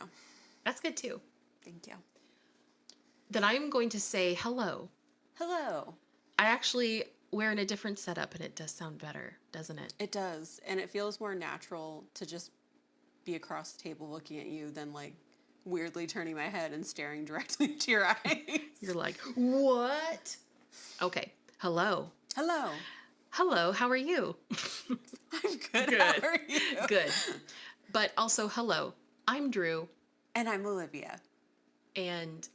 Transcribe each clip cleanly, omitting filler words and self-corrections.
know. That's good too. Thank you. Then I'm going to say hello. Hello. We're in a different setup and it does sound better, doesn't it? It does. And it feels more natural to just be across the table looking at you than like weirdly turning my head and staring directly into your eyes. You're like, what? Okay. Hello. Hello. Hello. How are you? I'm good. Good. How are you? Good. But also, hello. I'm Drew. And I'm Olivia. And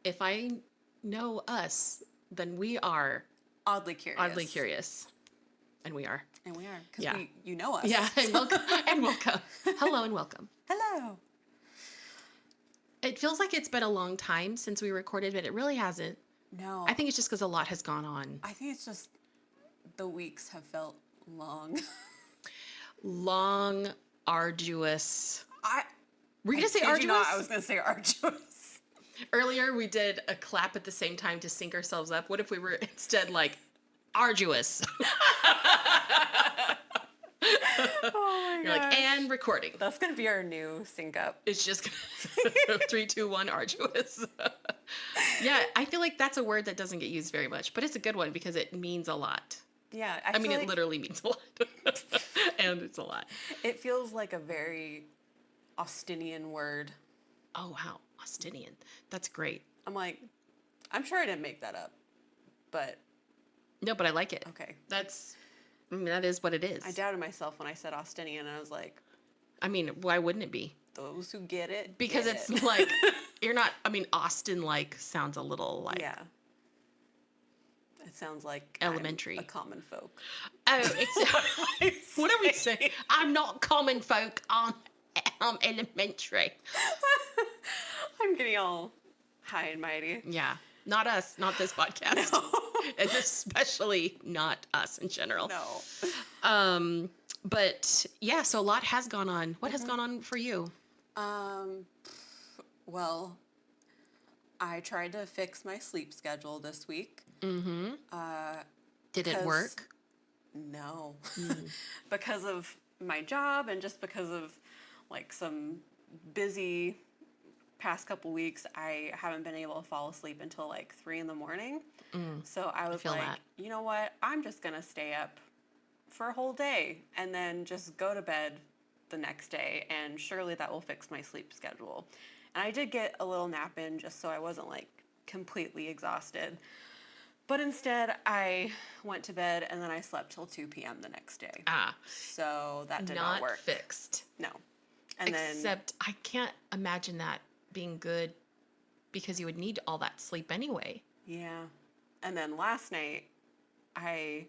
if I know us, then we are Oddly curious. oddly curious. And we are. And we are. Because Yeah. you know us. Yeah. And welcome. And welcome. Hello and welcome. Hello. It feels like it's been a long time since we recorded, but it really hasn't. No. I think it's just because a lot has gone on. I think it's just the weeks have felt long. Long, arduous. Were you I going to say kid you arduous? not, I was going to say arduous. Earlier, we did a clap at the same time to sync ourselves up. What if we were instead like arduous? Oh my You're like, gosh. and recording. That's going to be our new sync up. It's just 3, 2, 1, arduous. Yeah, I feel like that's a word that doesn't get used very much, but it's a good one because it means a lot. Yeah. I mean, it literally means a lot. And it's a lot. It feels like a very Austinian word. Oh, wow. Austinian. That's great. I'm like, I'm sure I didn't make that up, but. No, but I like it. Okay. That is what it is. I doubted myself when I said Austinian, and I was like. I mean, why wouldn't it be? Those who get it. Because get it's it. like, Austin like sounds a little like. Yeah. It sounds like elementary. I'm a common folk. Oh, it's what are we saying? I'm not common folk. I'm elementary. I'm getting all high and mighty. Yeah, not us, not this podcast, No. and especially not us in general. No. But yeah, so a lot has gone on. What has gone on for you? Well, I tried to fix my sleep schedule this week. Mm-hmm. Did it work? No. Because of my job and just because of like some busy past couple weeks, I haven't been able to fall asleep until like 3 a.m. So I was like, you know what? I'm just going to stay up for a whole day and then just go to bed the next day, and surely that will fix my sleep schedule. And I did get a little nap in just so I wasn't like completely exhausted. But instead, I went to bed and then I slept till 2 p.m. the next day. So that did not work. Not fixed. No. Except I can't imagine that being good because you would need all that sleep anyway. Yeah. And then last night, I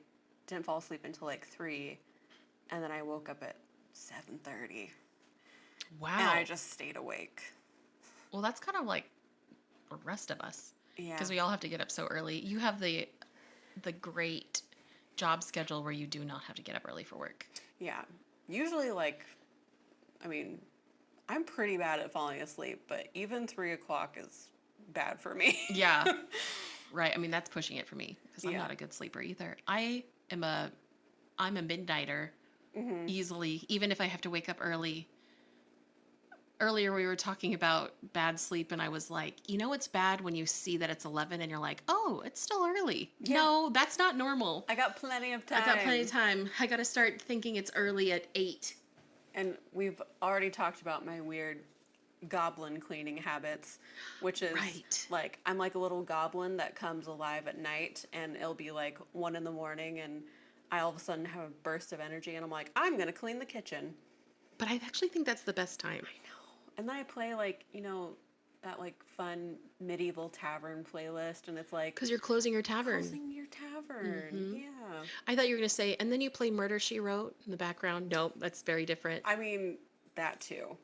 didn't fall asleep until like 3, and then I woke up at 7:30. Wow. And I just stayed awake. Well, that's kind of like the rest of us. Yeah. Because we all have to get up so early. You have the great job schedule where you do not have to get up early for work. Yeah. Usually, I'm pretty bad at falling asleep, but even 3 o'clock is bad for me. Yeah. Right. I mean, that's pushing it for me because I'm not a good sleeper either. I'm a midnighter easily, even if I have to wake up early. Earlier, we were talking about bad sleep, and I was like, you know what's bad when you see that it's 11 and you're like, oh, it's still early. Yeah. No, that's not normal. I got plenty of time. I got to start thinking it's early at 8. And we've already talked about my weird goblin cleaning habits, which is like, I'm like a little goblin that comes alive at night, and it'll be like 1 a.m, and I all of a sudden have a burst of energy, and I'm like, I'm going to clean the kitchen. But I actually think that's the best time. I know. And then I play like, that like fun medieval tavern playlist, and it's like... Because you're closing your tavern. Yeah. I thought you were going to say, and then you play Murder, She Wrote in the background. Nope, that's very different. I mean, that too.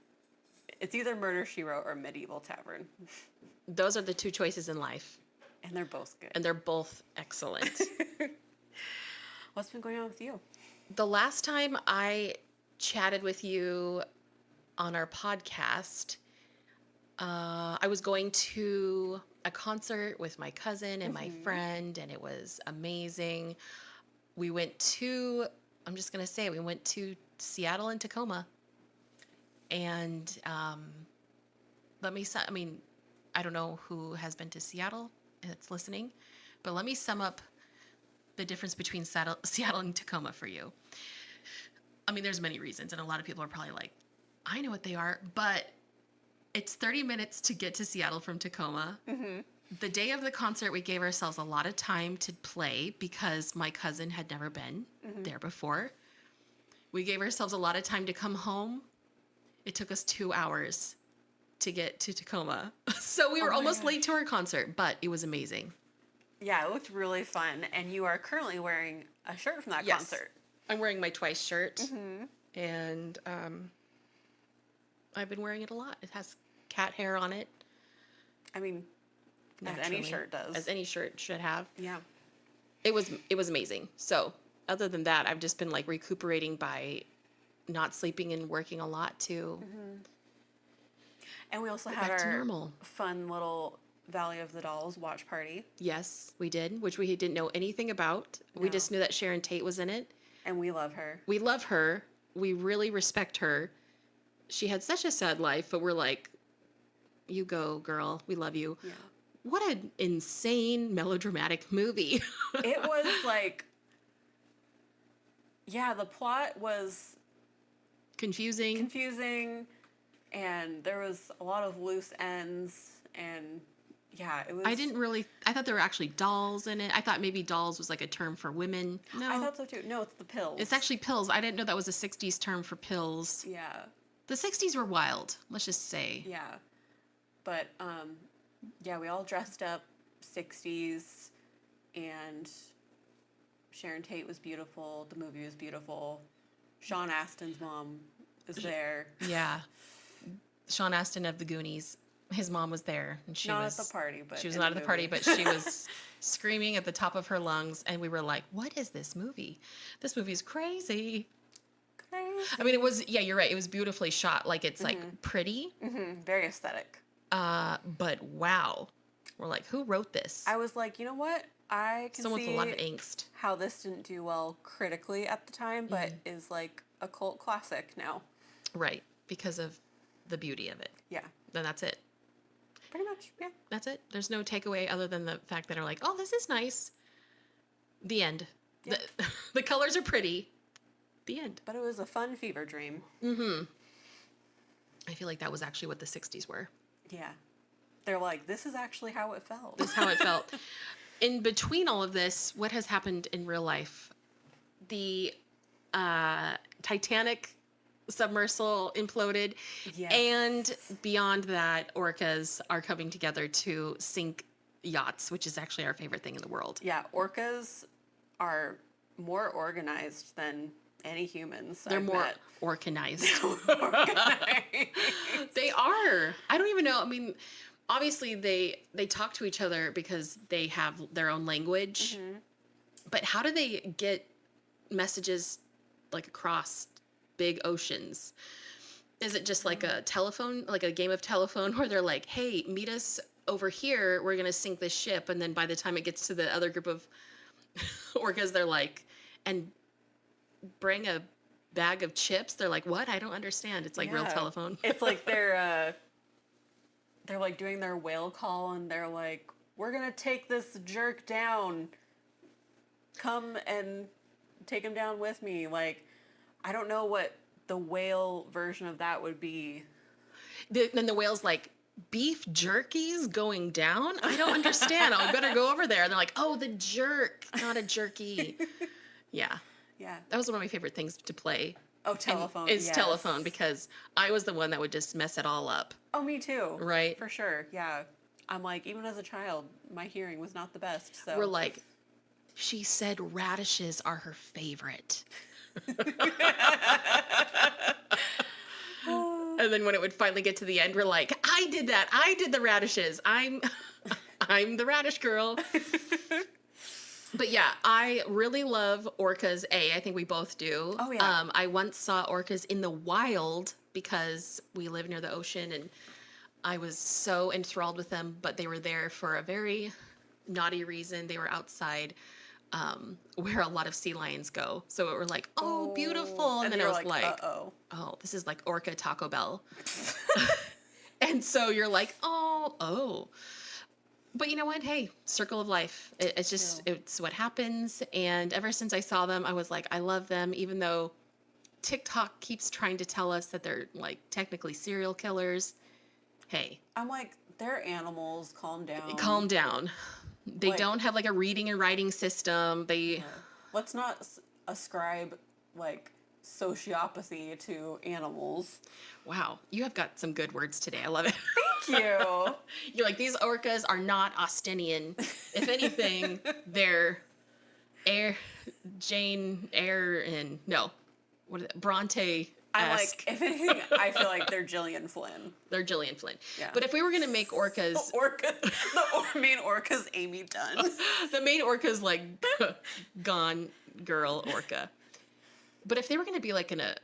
It's either Murder, She Wrote or Medieval Tavern. Those are the 2 choices in life. And they're both good. And they're both excellent. What's been going on with you? The last time I chatted with you on our podcast, I was going to a concert with my cousin and my friend, and it was amazing. We went to Seattle and Tacoma. And I mean, I don't know who has been to Seattle that's listening, but let me sum up the difference between Seattle and Tacoma for you. I mean, there's many reasons, and a lot of people are probably like, I know what they are, but it's 30 minutes to get to Seattle from Tacoma. Mm-hmm. The day of the concert, we gave ourselves a lot of time to play because my cousin had never been there before. We gave ourselves a lot of time to come home. It took us 2 hours to get to Tacoma. So we were almost late to our concert, but it was amazing. Yeah, it looked really fun. And you are currently wearing a shirt from that concert. I'm wearing my Twice shirt. And I've been wearing it a lot. It has cat hair on it. I mean, naturally, as any shirt does. As any shirt should have. Yeah. It was amazing. So other than that, I've just been like recuperating by not sleeping and working a lot too. And we also had our fun little Valley of the Dolls watch party. Yes, we did, which we didn't know anything about. No. We just knew that Sharon Tate was in it. And we love her. We love her. We really respect her. She had such a sad life, but we're like, you go, girl. We love you. Yeah. What an insane melodramatic movie. It was like, yeah, the plot was confusing, and there was a lot of loose ends, and yeah, it was. I thought there were actually dolls in it. I thought maybe dolls was like a term for women. No. I thought so too. No, it's the pills. It's actually pills. I didn't know that was a 60s term for pills. Yeah. The 60s were wild, let's just say. Yeah. But, yeah, we all dressed up 60s, and Sharon Tate was beautiful. The movie was beautiful. Sean Astin's mom is there. Yeah. Sean Astin of the Goonies. His mom was there, and she was not at the party, but she was not at the party, but she was screaming at the top of her lungs, and we were like, "What is this movie? This movie's crazy." I mean, it was. Yeah, you're right. It was beautifully shot. Like it's like pretty, very aesthetic. But wow, we're like, who wrote this? I was like, you know what? I can Someone see with a lot of angst. How this didn't do well critically at the time, but is like a cult classic now. Right, because of the beauty of it. Yeah. Then that's it. Pretty much, yeah. That's it. There's no takeaway other than the fact that are like, oh, this is nice. The end. Yeah. The colors are pretty. The end. But it was a fun fever dream. I feel like that was actually what the 60s were. Yeah. They're like, this is actually how it felt. This is how it felt. In between all of this, what has happened in real life? The Titanic submersible imploded. Yes. And beyond that, orcas are coming together to sink yachts, which is actually our favorite thing in the world. Yeah, orcas are more organized than any humans. They're more organized. They are. I don't even know. I mean, obviously they talk to each other because they have their own language. But how do they get messages like across big oceans? Is it just like a telephone, like a game of telephone where they're like, hey, meet us over here, we're gonna sink this ship, and then by the time it gets to the other group of orcas, they're like, and bring a bag of chips? They're like, what? I don't understand. It's like real telephone. It's like they're like doing their whale call, and they're like, we're gonna take this jerk down, come and take him down with me. Like, I don't know what the whale version of that would be. Then the whale's like, beef jerky's going down? I don't understand. I better go over there. And they're like, oh, the jerk, not a jerky. Yeah. Yeah. That was one of my favorite things to play. Oh, telephone. It's telephone, because I was the one that would just mess it all up. Oh, me too. Right? For sure. Yeah. I'm like, even as a child, my hearing was not the best. So we're like, she said radishes are her favorite. And then when it would finally get to the end, we're like, I did that. I did the radishes. I'm the radish girl. But yeah, I really love orcas. I think we both do. Oh, yeah. I once saw orcas in the wild because we live near the ocean, and I was so enthralled with them, but they were there for a very naughty reason. They were outside where a lot of sea lions go. So we're like, oh, beautiful. And then I was like, oh, this is like orca Taco Bell. And so you're like, oh. But you know what? Hey, circle of life. It's just, True. it's what happens. And ever since I saw them, I was like, I love them, even though TikTok keeps trying to tell us that they're like technically serial killers. Hey, I'm like, they're animals. Calm down. calm down. They Like, don't have like a reading and writing system. They, let's not ascribe like sociopathy to animals. wow, you have got some good words today. I love it. Thank you. You're like, these orcas are not Austinian. If anything, they're Jane Eyre and no, what is it? Bronte. I'm like, if anything, I feel like they're Gillian Flynn. They're Gillian Flynn. Yeah. But if we were gonna make orcas, Main orca's Amy Dunn. the main orca's like gone girl orca. But if they were gonna be like in a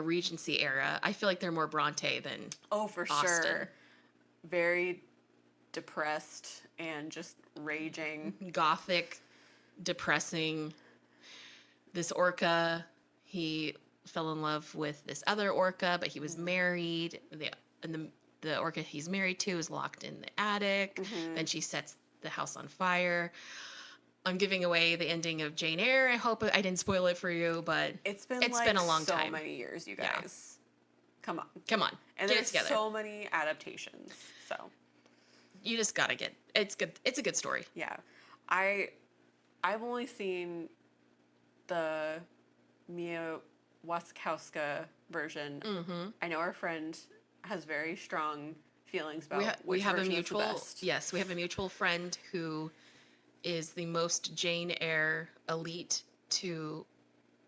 Regency era, I feel like they're more Bronte than Oh, for Austen. sure. Very depressed and just raging. Gothic, depressing. This orca, he fell in love with this other orca, but he was married. The orca he's married to is locked in the attic. Then she sets the house on fire. I'm giving away the ending of Jane Eyre. I hope I didn't spoil it for you, but It's been a long so time. many years, you Yeah. guys. Come on. get And it there's together. so many adaptations. So You just gotta get. It's good. It's a good story. yeah. I've only seen the Mia Wasikowska version. I know our friend has very strong feelings about We which have a version mutual. is the best. Yes, we have a mutual friend who is the most Jane Eyre elite to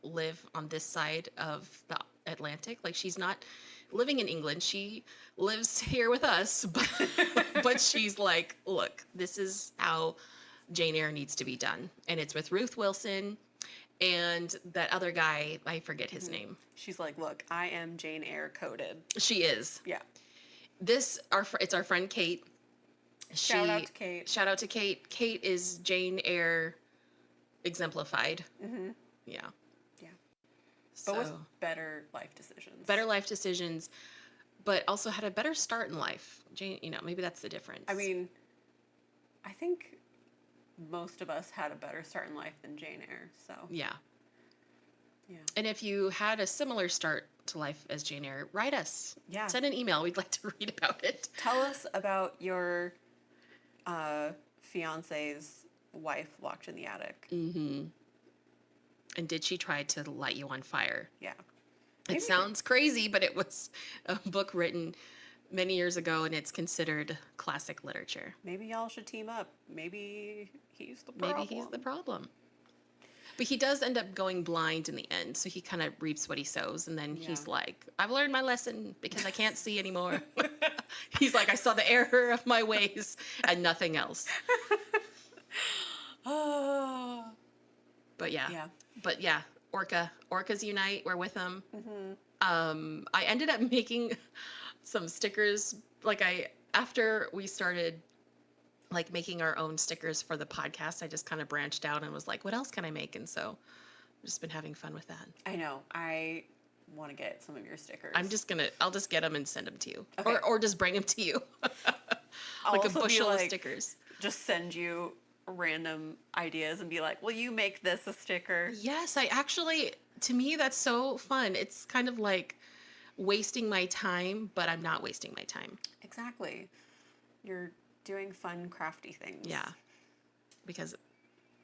live on this side of the Atlantic. Like, she's not living in England. She lives here with us, but she's like, look, this is how Jane Eyre needs to be done. And it's with Ruth Wilson and that other guy, I forget his name. She's like, look, I am Jane Eyre coded. She is. Yeah. It's our friend Kate. Shout out to Kate. Shout out to Kate. Kate is Jane Eyre exemplified. Yeah. Yeah. So, But with better life decisions. better life decisions, but also had a better start in life. Jane, maybe that's the difference. I mean, I think most of us had a better start in life than Jane Eyre, so. Yeah. Yeah. And if you had a similar start to life as Jane Eyre, write us. Yeah. Send an email. We'd like to read about it. Tell us about your fiance's wife locked in the attic. Mm-hmm. And did she try to light you on fire? Yeah. It sounds crazy, but it was a book written many years ago, and it's considered classic literature. Maybe y'all should team up. Maybe he's the problem. Maybe he's the problem. But he does end up going blind in the end, so he kind of reaps what he sows, and then he's like, I've learned my lesson because I can't see anymore. He's like, I saw the error of my ways and nothing else. Oh. But yeah. Yeah. But yeah, Orcas unite. We're with them. I ended up making some stickers. After we started making our own stickers for the podcast, I just kind of branched out and was like, what else can I make? And so I've just been having fun with that. I know. I want to get some of your stickers. I'll just get them and send them to you. Okay. Or just bring them to you. I'll like a also be bushel of stickers. Just send you random ideas and be like, will you make this a sticker? Yes, to me, that's so fun. It's kind of like wasting my time, but I'm not wasting my time. Exactly. You're doing fun, crafty things. Yeah. Because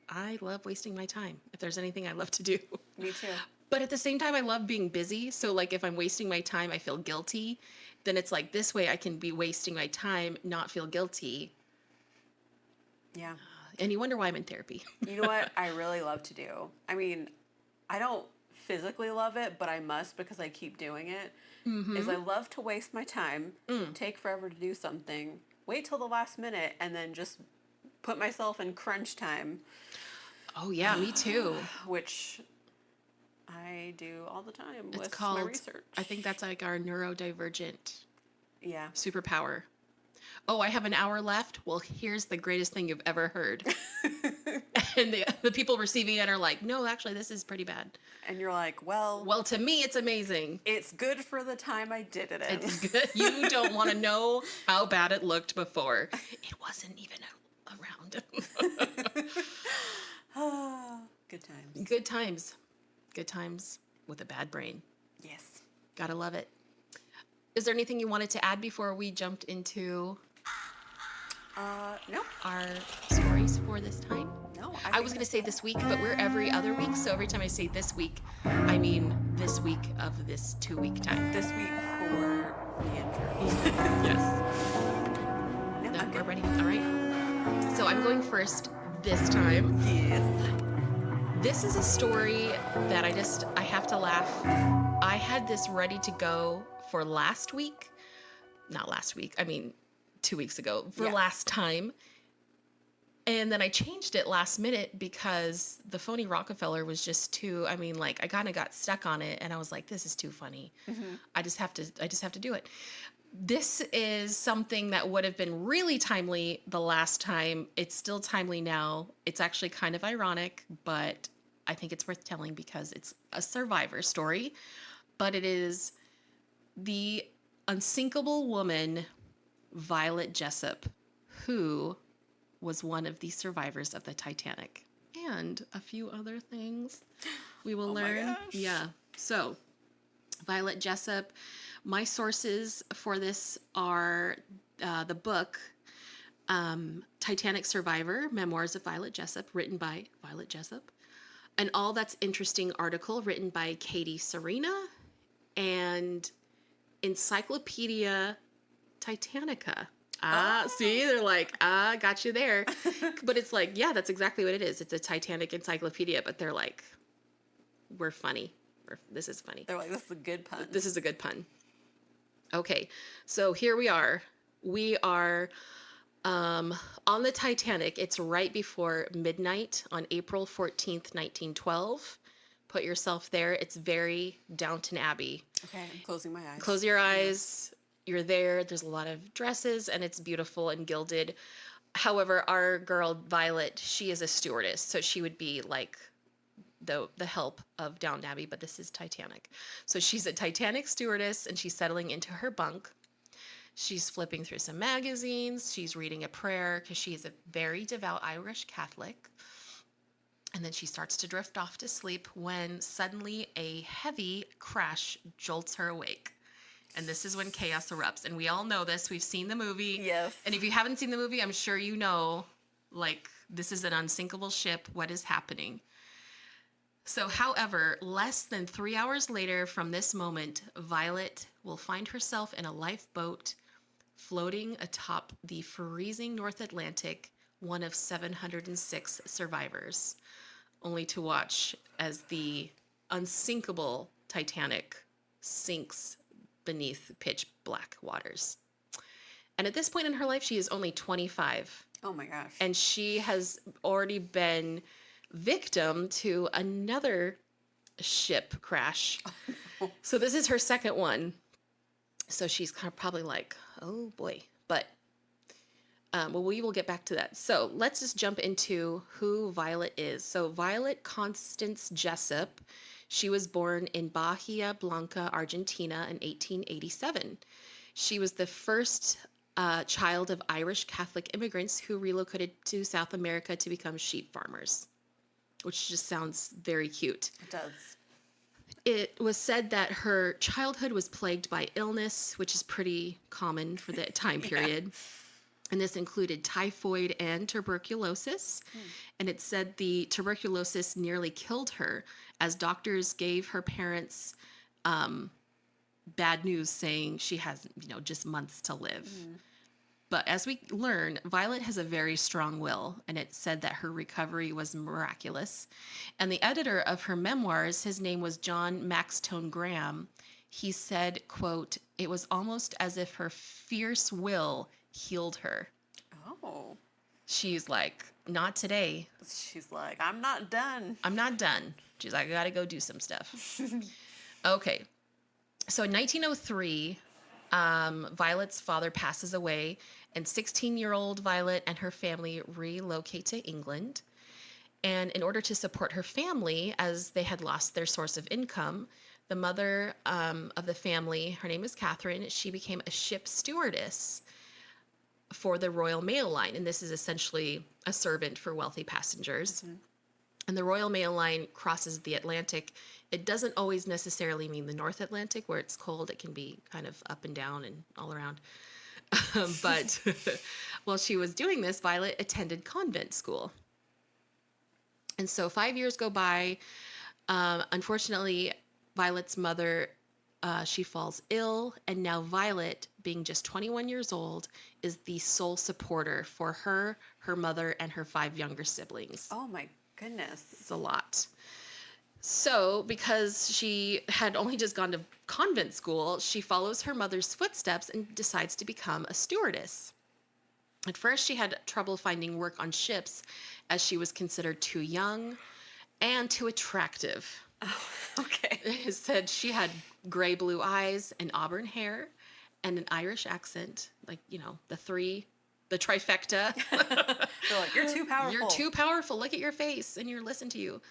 I love wasting my time. If there's anything I love to do. Me too. But at the same time, I love being busy. So if I'm wasting my time, I feel guilty. Then it's like this way I can be wasting my time, not feel guilty. Yeah. And you wonder why I'm in therapy. You know what I really love to do? I mean, I don't physically love it, but I must because I keep doing it. Is I love to waste my time, take forever to do something, wait till the last minute, and then just put myself in crunch time. Oh, yeah, me too. Which I do all the time It's with called, my research. I think that's like our neurodivergent Yeah. superpower. Oh, I have an hour left? Well, here's the greatest thing you've ever heard. And the people receiving it are like, no, actually, this is pretty bad. And you're like, well, Well, to me, it's amazing. it's good for the time I did it in. It's good. You don't want to know how bad it looked before. It wasn't even around. Good times. Good times. Good times with a bad brain. Yes. Gotta love it. Is there anything you wanted to add before we jumped into No. our stories for this time? No. I was going to say this week, but we're every other week. So every time I say this week, I mean this week of this 2-week time. This week for the intro. Yes. No, No, I'm we're good. ready. All right. So I'm going first this time. Yes. This is a story that I have to laugh. I had this ready to go for last week. Not last week. I mean, 2 weeks ago for last time. And then I changed it last minute because the phony Rockefeller was just too, I mean, like I kind of got stuck on it and I was like, this is too funny. Mm-hmm. I just have to do it. This is something that would have been really timely the last time. It's still timely now. It's actually kind of ironic, but I think it's worth telling because it's a survivor story. But it is the unsinkable woman, Violet Jessop, who was one of the survivors of the Titanic. And a few other things we will learn. My gosh. Yeah. So, Violet Jessop. My sources for this are the book Titanic Survivor, Memoirs of Violet Jessop, written by Violet Jessop. An All That's Interesting article written by Katie Serena, and Encyclopedia Titanica. See, they're like, got you there. But it's like, yeah, that's exactly what it is. It's a Titanic encyclopedia, but they're like, we're funny. This is funny. They're like, this is a good pun. This is a good pun. Okay, so here we are. We are on the Titanic. It's right before midnight on April 14th, 1912. Put yourself there. It's very Downton Abbey. Okay, I'm closing my eyes. Close your eyes. Yes. You're there. There's a lot of dresses, and it's beautiful and gilded. However, our girl, Violet, she is a stewardess, so she would be like the help of Downton Abbey, but this is Titanic. So she's a Titanic stewardess, and she's settling into her bunk. She's flipping through some magazines. She's reading a prayer because she is a very devout Irish Catholic. And then she starts to drift off to sleep when suddenly a heavy crash jolts her awake. And this is when chaos erupts. And we all know this. We've seen the movie. Yes. And if you haven't seen the movie, I'm sure you know, like, this is an unsinkable ship. What is happening? So, however, less than 3 hours later from this moment, Violet will find herself in a lifeboat floating atop the freezing North Atlantic, one of 706 survivors, only to watch as the unsinkable Titanic sinks beneath pitch black waters. And at this point in her life, she is only 25. Oh my gosh. And she has already been victim to another ship crash. Oh, no. So this is her second one. So she's kind of probably like, oh boy. But well, we will get back to that. So let's just jump into who Violet is. So Violet Constance Jessop, she was born in Bahia Blanca, Argentina in 1887. She was the first child of Irish Catholic immigrants who relocated to South America to become sheep farmers, which just sounds very cute. It does. It was said that her childhood was plagued by illness, which is pretty common for the time period. Yeah. And this included typhoid and tuberculosis. And it said the tuberculosis nearly killed her as doctors gave her parents bad news saying she has, just months to live. But as we learn, Violet has a very strong will, and it said that her recovery was miraculous. And the editor of her memoirs, his name was John Maxtone Graham, he said, quote, "It was almost as if her fierce will healed her." Oh. She's like, not today. She's like, I'm not done. I'm not done. She's like, I gotta go do some stuff. Okay. So in 1903, Violet's father passes away, and 16-year-old Violet and her family relocate to England. And in order to support her family, as they had lost their source of income, the mother of the family, her name is Catherine, she became a ship stewardess for the Royal Mail Line. And this is essentially a servant for wealthy passengers. And the Royal Mail Line crosses the Atlantic. It doesn't always necessarily mean the North Atlantic, where it's cold. It can be kind of up and down and all around. But while she was doing this, Violet attended convent school. And so 5 years go by. Unfortunately, Violet's mother, she falls ill. And now Violet, being just 21 years old, is the sole supporter for her, her mother, and her 5 younger siblings. Oh my goodness. It's a lot. So, because she had only just gone to convent school, she follows her mother's footsteps and decides to become a stewardess. At first, she had trouble finding work on ships as she was considered too young and too attractive. Oh, okay. It said she had gray blue eyes and auburn hair and an Irish accent, like, you know, the trifecta. They're like, you're too powerful. You're too powerful. Look at your face and you're listening to you.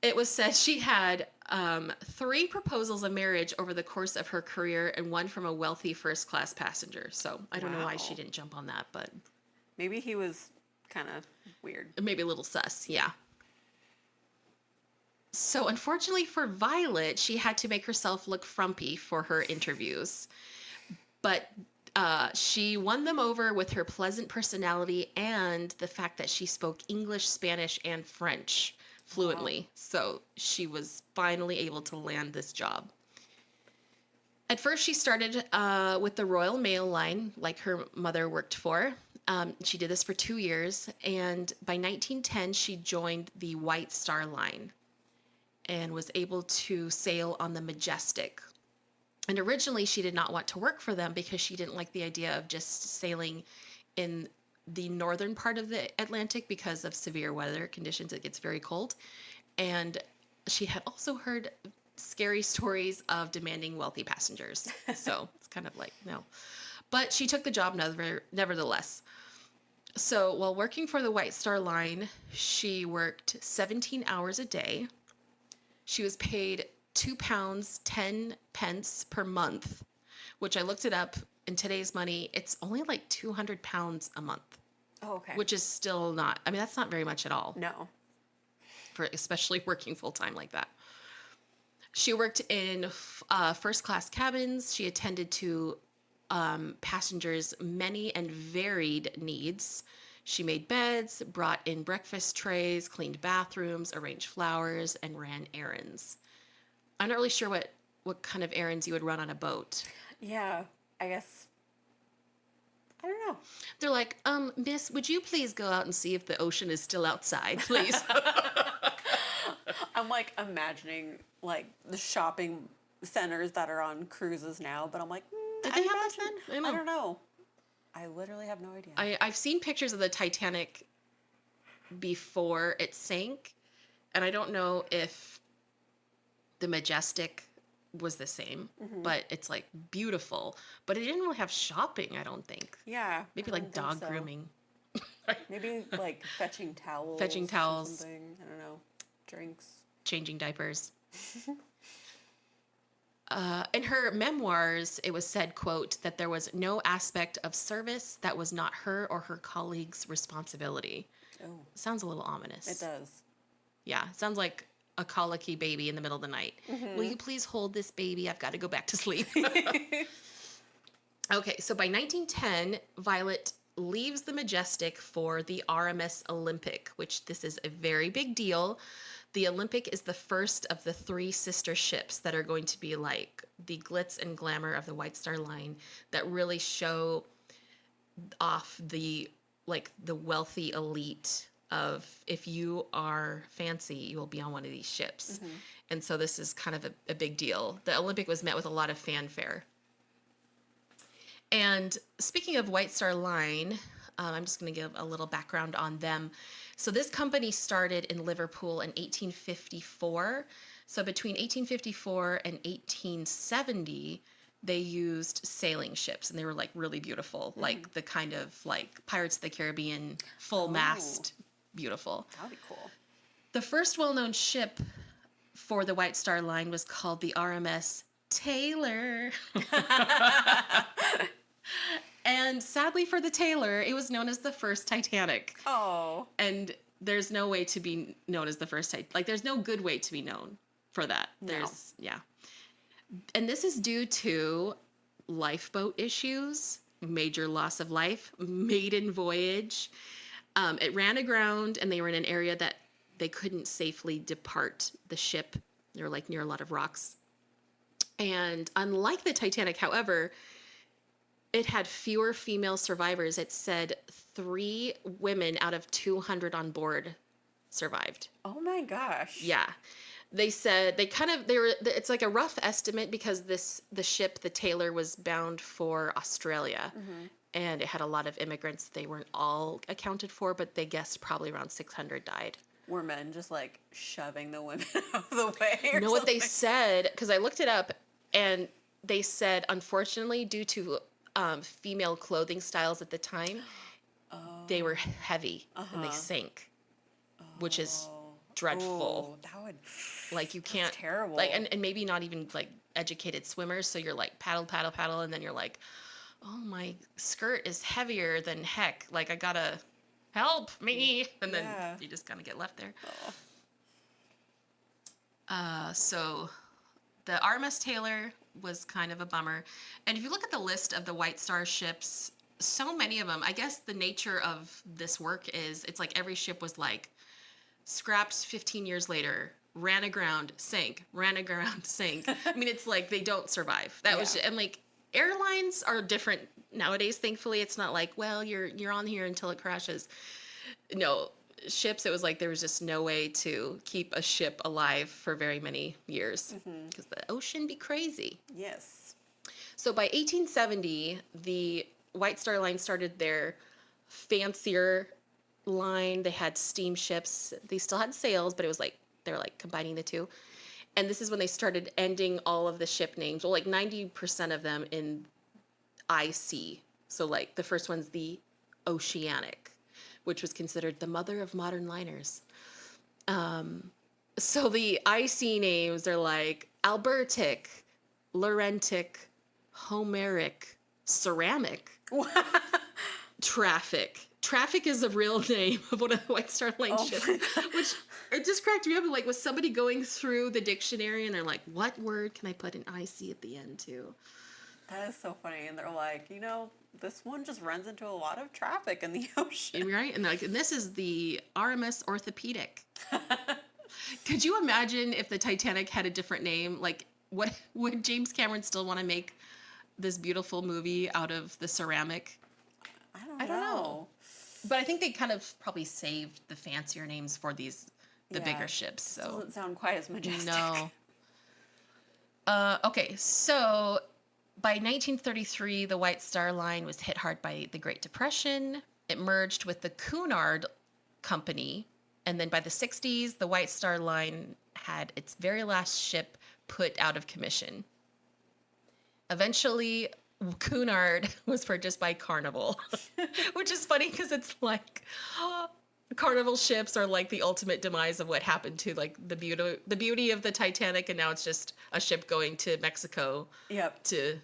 It was said she had 3 proposals of marriage over the course of her career and one from a wealthy first-class passenger. So I don't know why she didn't jump on that, but... Maybe he was kind of weird. Maybe a little sus, yeah. So unfortunately for Violet, she had to make herself look frumpy for her interviews. But she won them over with her pleasant personality and the fact that she spoke English, Spanish, and French fluently. Wow. So she was finally able to land this job. At first, she started with the Royal Mail Line, like her mother worked for. She did this for 2 years, and by 1910, she joined the White Star Line and was able to sail on the Majestic. And originally, she did not want to work for them because she didn't like the idea of just sailing in the northern part of the Atlantic because of severe weather conditions. It gets very cold. And she had also heard scary stories of demanding wealthy passengers. So it's kind of like, no. But she took the job nevertheless. So while working for the White Star Line, she worked 17 hours a day. She was paid £2 10 pence per month, which I looked it up. In today's money, it's only like £200 a month. Oh, okay. Which is still not, I mean, that's not very much at all. No. For especially working full time like that. She worked in first class cabins. She attended to passengers' many and varied needs. She made beds, brought in breakfast trays, cleaned bathrooms, arranged flowers, and ran errands. I'm not really sure what kind of errands you would run on a boat. Yeah, I guess. I don't know. They're like, miss, would you please go out and see if the ocean is still outside, please? I'm like imagining like the shopping centers that are on cruises now, but I'm like, did they have this then? I don't know. I literally have no idea. I've seen pictures of the Titanic before it sank, and I don't know if the Majestic was the same, but it's like beautiful. But it didn't really have shopping, I don't think. Yeah. Maybe like dog grooming. Maybe like fetching towels. Fetching towels. Or something. I don't know. Drinks. Changing diapers. In her memoirs, it was said, quote, that there was no aspect of service that was not her or her colleagues' responsibility. Oh. Sounds a little ominous. It does. Yeah, sounds like a colicky baby in the middle of the night. Mm-hmm. Will you please hold this baby? I've got to go back to sleep. Okay, so by 1910, Violet leaves the Majestic for the RMS Olympic, which this is a very big deal. The Olympic is the first of the 3 sister ships that are going to be like the glitz and glamour of the White Star Line that really show off the wealthy elite of if you are fancy, you will be on one of these ships. Mm-hmm. And so this is kind of a big deal. The Olympic was met with a lot of fanfare. And speaking of White Star Line, I'm just going to give a little background on them. So this company started in Liverpool in 1854. So between 1854 and 1870, they used sailing ships, and they were like really beautiful, like the kind of like Pirates of the Caribbean full mast beautiful. That would be cool. The first well-known ship for the White Star Line was called the RMS Taylor. And sadly for the Taylor, it was known as the first Titanic. Oh. And there's no way to be known as the first Titanic. Like, there's no good way to be known for that. There's, yeah. And this is due to lifeboat issues, major loss of life, maiden voyage. It ran aground, and they were in an area that they couldn't safely depart the ship. They were like near a lot of rocks. And unlike the Titanic, however, it had fewer female survivors. It said 3 women out of 200 on board survived. Oh my gosh. Yeah. They said it's like a rough estimate because the ship, the Taylor, was bound for Australia. Mm-hmm. And it had a lot of immigrants. They weren't all accounted for, but they guessed probably around 600 died. Were men just like shoving the women out of the way? You know what they said? Because I looked it up, and they said, unfortunately, due to female clothing styles at the time, they were heavy and they sank, which is dreadful. That would, like, you can't, terrible. Like, and maybe not even like educated swimmers, so you're like paddle, and then you're like, oh, my skirt is heavier than heck, like I gotta help me, and then you just kind of get left there. So the RMS Taylor was kind of a bummer. And if you look at the list of the White Star ships, so many of them, I guess the nature of this work is it's like every ship was like scrapped 15 years later, ran aground, sank, ran aground, sank. I mean, it's like they don't survive. That was, and like airlines are different nowadays. Thankfully, it's not like, well, you're on here until it crashes. No, ships, it was like there was just no way to keep a ship alive for very many years because the ocean be crazy. Yes. So by 1870, the White Star Line started their fancier line. They had steamships. They still had sails, but it was like they're like combining the two. And this is when they started ending all of the ship names, well, like 90% of them in IC. So like the first one's the Oceanic, which was considered the mother of modern liners. So the IC names are like Albertic, Laurentic, Homeric, Ceramic, Traffic. Traffic is the real name of one of the White Star Line ships, which it just cracked me up. Like, was somebody going through the dictionary and they're like, what word can I put an IC at the end to? That is so funny. And they're like, this one just runs into a lot of traffic in the ocean. Right? And, and this is the RMS Orthopedic. Could you imagine if the Titanic had a different name? Like, what would James Cameron still want to make this beautiful movie out of the ceramic? I don't know. But I think they kind of probably saved the fancier names for the bigger ships. So it doesn't sound quite as majestic. No. Okay, so by 1933, the White Star Line was hit hard by the Great Depression. It merged with the Cunard Company. And then by the 60s, the White Star Line had its very last ship put out of commission. Eventually, Cunard was purchased by Carnival, which is funny because it's like Carnival ships are like the ultimate demise of what happened to like the beauty of the Titanic, and now it's just a ship going to Mexico to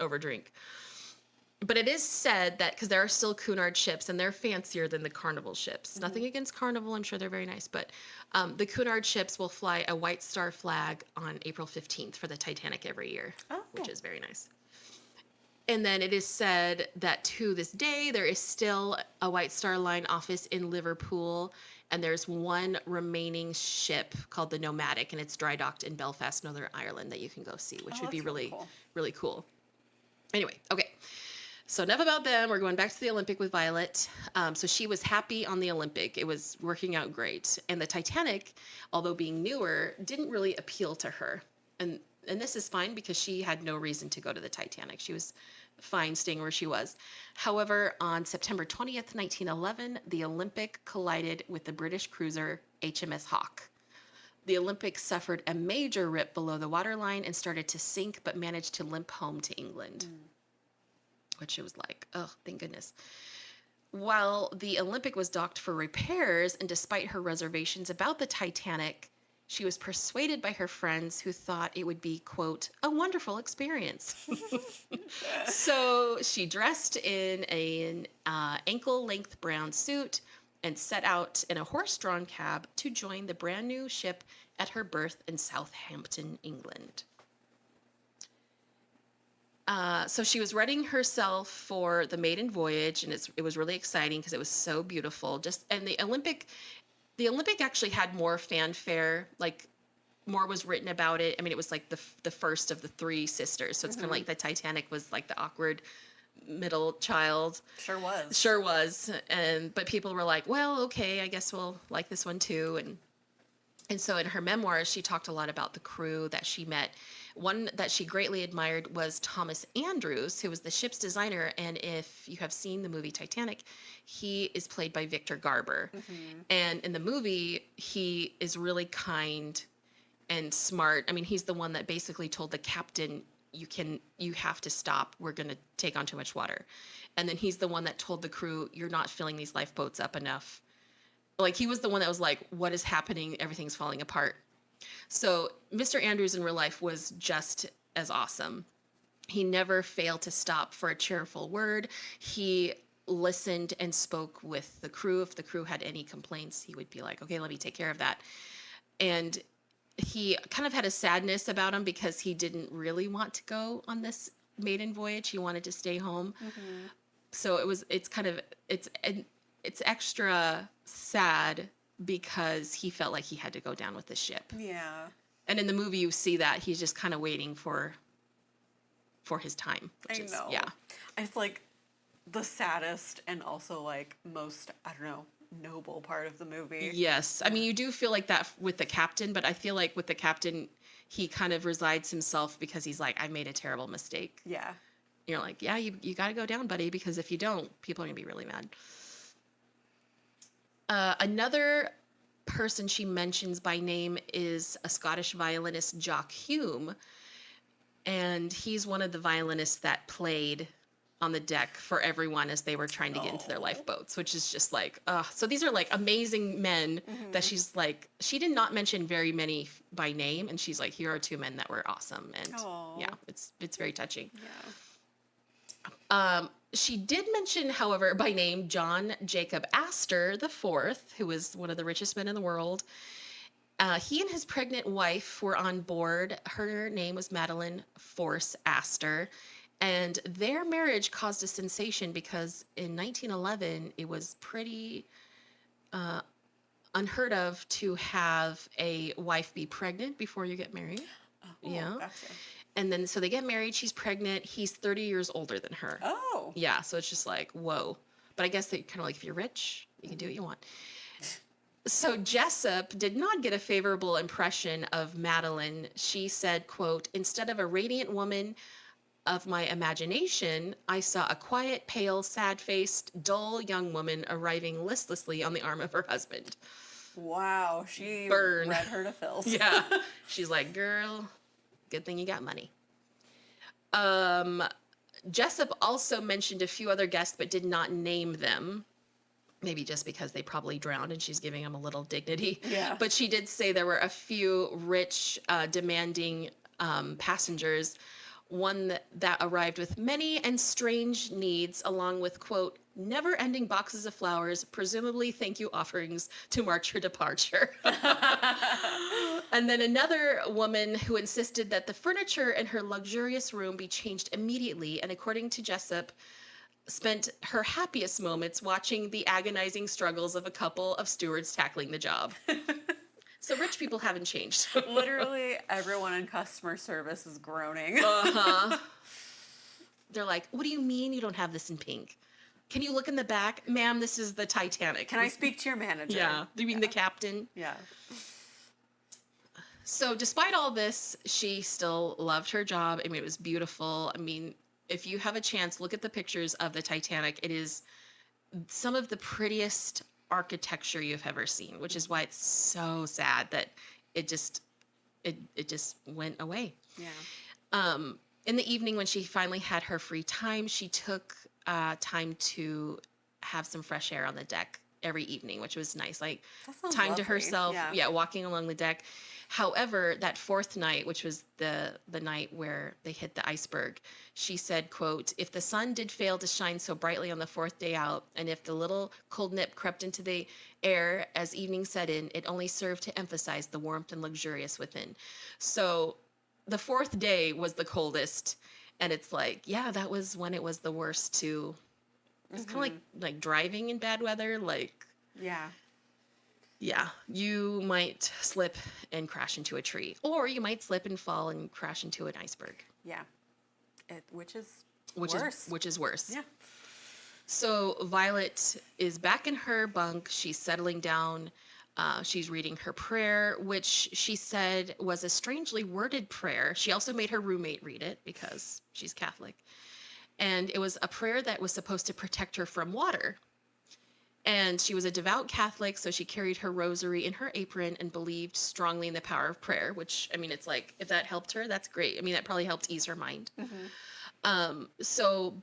overdrink. But it is said that because there are still Cunard ships and they're fancier than the Carnival ships. Nothing against Carnival, I'm sure they're very nice, but the Cunard ships will fly a White Star flag on April 15th for the Titanic every year, which is very nice. And then it is said that to this day, there is still a White Star Line office in Liverpool, and there's one remaining ship called the Nomadic, and it's dry docked in Belfast, Northern Ireland, that you can go see, which would be really, really cool. Anyway, okay. So enough about them. We're going back to the Olympic with Violet. So she was happy on the Olympic. It was working out great. And the Titanic, although being newer, didn't really appeal to her. And this is fine because she had no reason to go to the Titanic. She was fine staying where she was. However, on September 20th, 1911, the Olympic collided with the British cruiser HMS Hawke. The Olympic suffered a major rip below the waterline and started to sink, but managed to limp home to England. Which it was like, oh, thank goodness. While the Olympic was docked for repairs, and despite her reservations about the Titanic, she was persuaded by her friends who thought it would be, quote, a wonderful experience. So she dressed in an ankle-length brown suit and set out in a horse-drawn cab to join the brand new ship at her berth in Southampton, England. So she was readying herself for the maiden voyage, and it was really exciting because it was so beautiful. And the Olympic actually had more fanfare, like more was written about it. I mean, it was like the first of the three sisters, so it's kind of like the Titanic was like the awkward middle child. Sure was. Sure was, but people were like, well, okay, I guess we'll like this one too, and so in her memoirs, she talked a lot about the crew that she met. One that she greatly admired was Thomas Andrews, who was the ship's designer. And if you have seen the movie Titanic, he is played by Victor Garber. And in the movie, he is really kind and smart. I mean, he's the one that basically told the captain, you have to stop. We're going to take on too much water. And then he's the one that told the crew, you're not filling these lifeboats up enough. Like, he was the one that was like, what is happening? Everything's falling apart. So Mr. Andrews in real life was just as awesome. He never failed to stop for a cheerful word. He listened and spoke with the crew. If the crew had any complaints, he would be like, okay, let me take care of that. And he kind of had a sadness about him because he didn't really want to go on this maiden voyage. He wanted to stay home. So it's extra sad because he felt like he had to go down with the ship. Yeah. And in the movie, you see that he's just kind of waiting for his time. I know. Yeah. It's like the saddest and also like most, I don't know, noble part of the movie. Yes. I mean, you do feel like that with the captain, but I feel like with the captain, he kind of resides himself because he's like, I made a terrible mistake. Yeah. You're like, yeah, you got to go down, buddy, because if you don't, people are going to be really mad. Another person she mentions by name is a Scottish violinist, Jock Hume. And he's one of the violinists that played on the deck for everyone as they were trying to get into their lifeboats, which is just like, so these are like amazing men that she's like, she did not mention very many by name. And she's like, here are two men that were awesome. And yeah, it's very touching. Yeah. She did mention, however, by name, John Jacob Astor IV, who was one of the richest men in the world. He and his pregnant wife were on board. Her name was Madeline Force Astor. And their marriage caused a sensation because in 1911, it was pretty unheard of to have a wife be pregnant before you get married. Oh, yeah. Gotcha. And then, so they get married. She's pregnant. He's 30 years older than her. Oh. Yeah. So it's just like, whoa. But I guess they kind of like, if you're rich, you can do what you want. So Jessop did not get a favorable impression of Madeline. She said, quote, instead of a radiant woman of my imagination, I saw a quiet, pale, sad-faced, dull young woman arriving listlessly on the arm of her husband. Wow. She Burn. read her to filth. Yeah. She's like, girl, good thing you got money. Jessop also mentioned a few other guests, but did not name them. Maybe just because they probably drowned and she's giving them a little dignity. Yeah. But she did say there were a few rich, demanding passengers. One that arrived with many and strange needs, along with, quote, never-ending boxes of flowers, presumably thank you offerings to mark her departure. And then another woman who insisted that the furniture in her luxurious room be changed immediately, and according to Jessop, spent her happiest moments watching the agonizing struggles of a couple of stewards tackling the job. So rich people haven't changed. Literally everyone in customer service is groaning. Uh-huh. They're like, what do you mean you don't have this in pink? Can you look in the back? Ma'am, this is the Titanic. Can I speak to your manager? Yeah. Do you mean the captain? Yeah. So despite all this, she still loved her job. I mean, it was beautiful. I mean, if you have a chance, look at the pictures of the Titanic. It is some of the prettiest architecture you've ever seen, which is why it's so sad that it just went away. Yeah. In the evening when she finally had her free time, she took time to have some fresh air on the deck every evening, which was nice. Like That sounds time to lovely. herself, Yeah. walking along the deck. However, that fourth night, which was the night where they hit the iceberg, she said, quote, "If the sun did fail to shine so brightly on the fourth day out, and if the little cold nip crept into the air as evening set in, it only served to emphasize the warmth and luxurious within." So the fourth day was the coldest, and it's like, yeah, that was when it was the worst too. It's kind of like driving in bad weather. Like, Yeah. yeah, you might slip and crash into a tree, or you might slip and fall and crash into an iceberg. Yeah. Which is which worse. is worse. Yeah. So Violet is back in her bunk. She's settling down. She's reading her prayer, which she said was a strangely worded prayer. She also made her roommate read it because she's Catholic. And it was a prayer that was supposed to protect her from water. And she was a devout Catholic, so she carried her rosary in her apron and believed strongly in the power of prayer, which, I mean, it's like, if that helped her, that's great. I mean, that probably helped ease her mind. So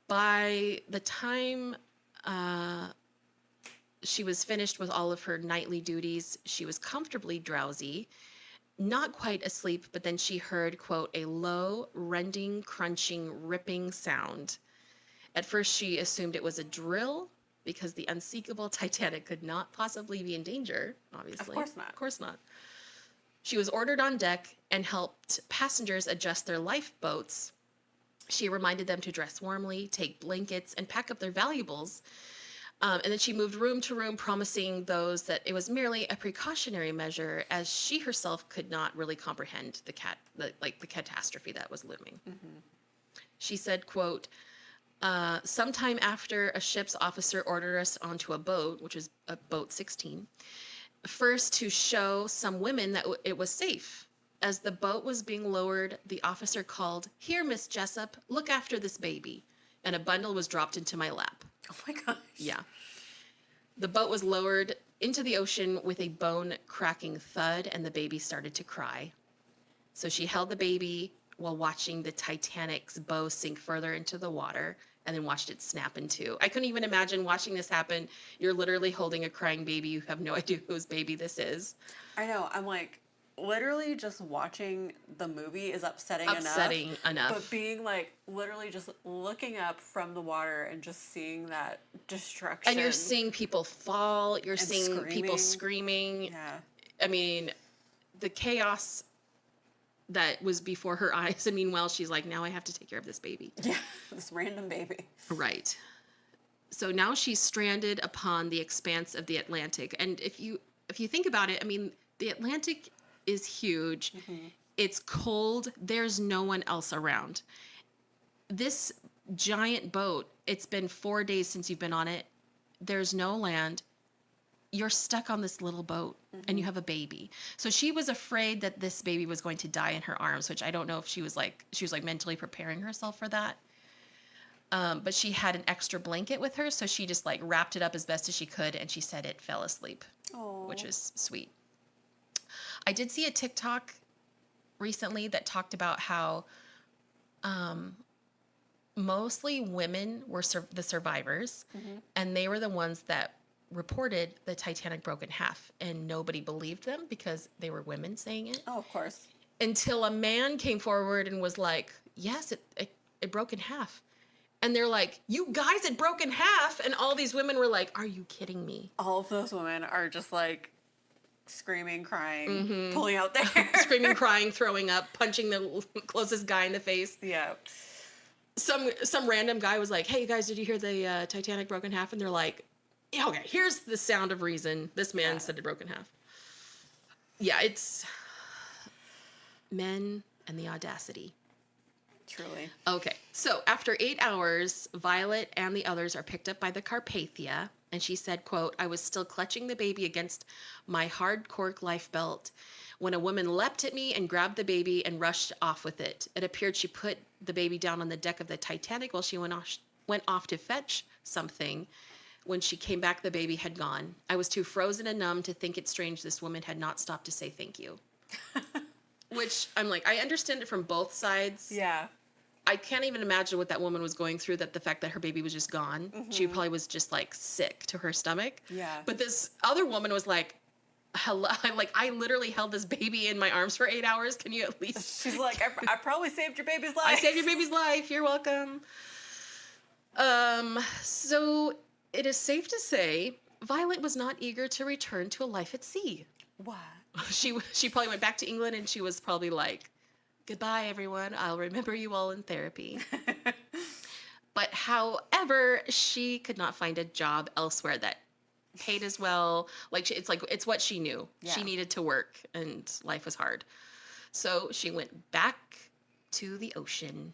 by the time she was finished with all of her nightly duties, she was comfortably drowsy, not quite asleep, but then she heard, quote, "a low, rending, crunching, ripping sound." At first, she assumed it was a drill because the unsinkable Titanic could not possibly be in danger, obviously. Of course not. Of course not. She was ordered on deck and helped passengers adjust their lifeboats. She reminded them to dress warmly, take blankets, and pack up their valuables. And then she moved room to room, promising those that it was merely a precautionary measure, as she herself could not really comprehend the catastrophe that was looming. She said, quote, "Sometime after a ship's officer ordered us onto a boat, which is a boat 16, first to show some women that it was safe. As the boat was being lowered, the officer called, 'Here, Miss Jessop, look after this baby.' And a bundle was dropped into my lap." Oh my gosh. Yeah. The boat was lowered into the ocean with a bone-cracking thud, and the baby started to cry. So she held the baby while watching the Titanic's bow sink further into the water, and then watched it snap in two. I couldn't even imagine watching this happen. You're literally holding a crying baby. You have no idea whose baby this is. I know. I'm like, literally just watching the movie is upsetting enough. But being like, literally just looking up from the water and just seeing that destruction. And you're seeing people fall. You're seeing people screaming. Yeah. I mean, the chaos that was before her eyes. And meanwhile, she's like, now I have to take care of this baby. Yeah, this random baby. Right. So now she's stranded upon the expanse of the Atlantic. And if you think about it, I mean, the Atlantic is huge. It's cold. There's no one else around. This giant boat, it's been 4 days since you've been on it. There's no land. You're stuck on this little boat and you have a baby. So she was afraid that this baby was going to die in her arms, which I don't know if she was like mentally preparing herself for that. But she had an extra blanket with her. So she just like wrapped it up as best as she could. And she said it fell asleep, which is sweet. I did see a TikTok recently that talked about how mostly women were the survivors, and they were the ones that reported the Titanic broke in half, and nobody believed them because they were women saying it. Oh, of course. Until a man came forward and was like, yes, it broke in half. And they're like, you guys, it broke in half. And all these women were like, are you kidding me? All of those women are just like screaming, crying, pulling out their hair. Screaming, crying, throwing up, punching the closest guy in the face. Yeah. Some random guy was like, hey, you guys, did you hear the Titanic broke in half? And they're like, yeah, okay, here's the sound of reason. This man said it broke in half. Yeah, it's men and the audacity. Truly. Okay, so after 8 hours, Violet and the others are picked up by the Carpathia, and she said, quote, I was still clutching the baby against my hard cork life belt when a woman leapt at me and grabbed the baby and rushed off with it. It appeared she put the baby down on the deck of the Titanic while she went off to fetch something. When she came back, the baby had gone. I was too frozen and numb to think it strange this woman had not stopped to say thank you. Which I'm like, I understand it from both sides. Yeah. I can't even imagine what that woman was going through, that the fact that her baby was just gone. She probably was just like sick to her stomach. Yeah. But this other woman was like, hello, like, I literally held this baby in my arms for 8 hours. Can you at least? She's like, I probably saved your baby's life. I saved your baby's life. You're welcome. So it is safe to say Violet was not eager to return to a life at sea. What? She probably went back to England and she was probably like, goodbye, everyone. I'll remember you all in therapy. But however, she could not find a job elsewhere that paid as well. Like, it's what she knew. Yeah. She needed to work and life was hard. So she went back to the ocean.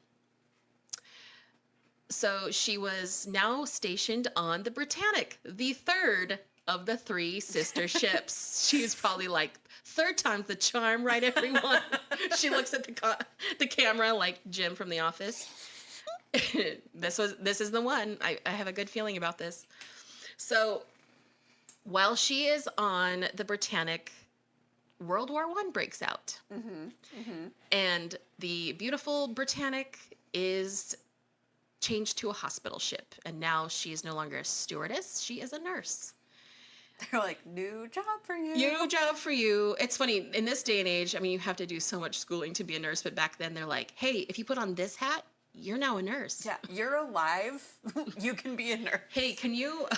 So she was now stationed on the Britannic, the third of the 3 sister ships. She was probably like, third time's the charm, right, everyone? She looks at the camera like Jim from The Office. This is the one. I have a good feeling about this. So while she is on the Britannic, World War I breaks out. And the beautiful Britannic is changed to a hospital ship. And now she is no longer a stewardess. She is a nurse. They're like, new job for you. New job for you. It's funny, in this day and age, I mean, you have to do so much schooling to be a nurse, but back then they're like, hey, if you put on this hat, you're now a nurse. Yeah, you're alive. You can be a nurse. Hey, can you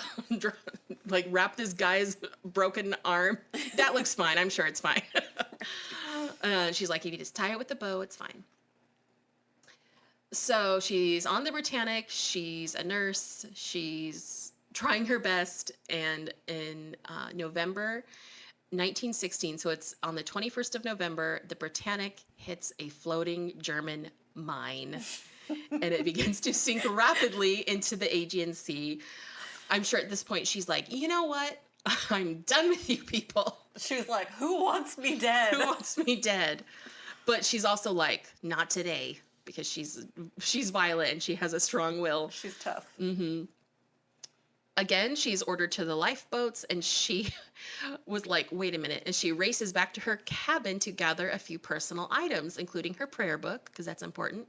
like wrap this guy's broken arm? That looks fine. I'm sure it's fine. She's like, if you just tie it with the bow, it's fine. So she's on the Britannic. She's a nurse. She's trying her best. And in November 1916, so it's on the 21st of November, the Britannic hits a floating German mine. And it begins to sink rapidly into the Aegean Sea. I'm sure at this point she's like, you know what? I'm done with you people. She was like, who wants me dead? Who wants me dead? But she's also like, not today, because she's Violet and she has a strong will. She's tough. Again, she's ordered to the lifeboats, and she was like, wait a minute. And she races back to her cabin to gather a few personal items, including her prayer book, because that's important.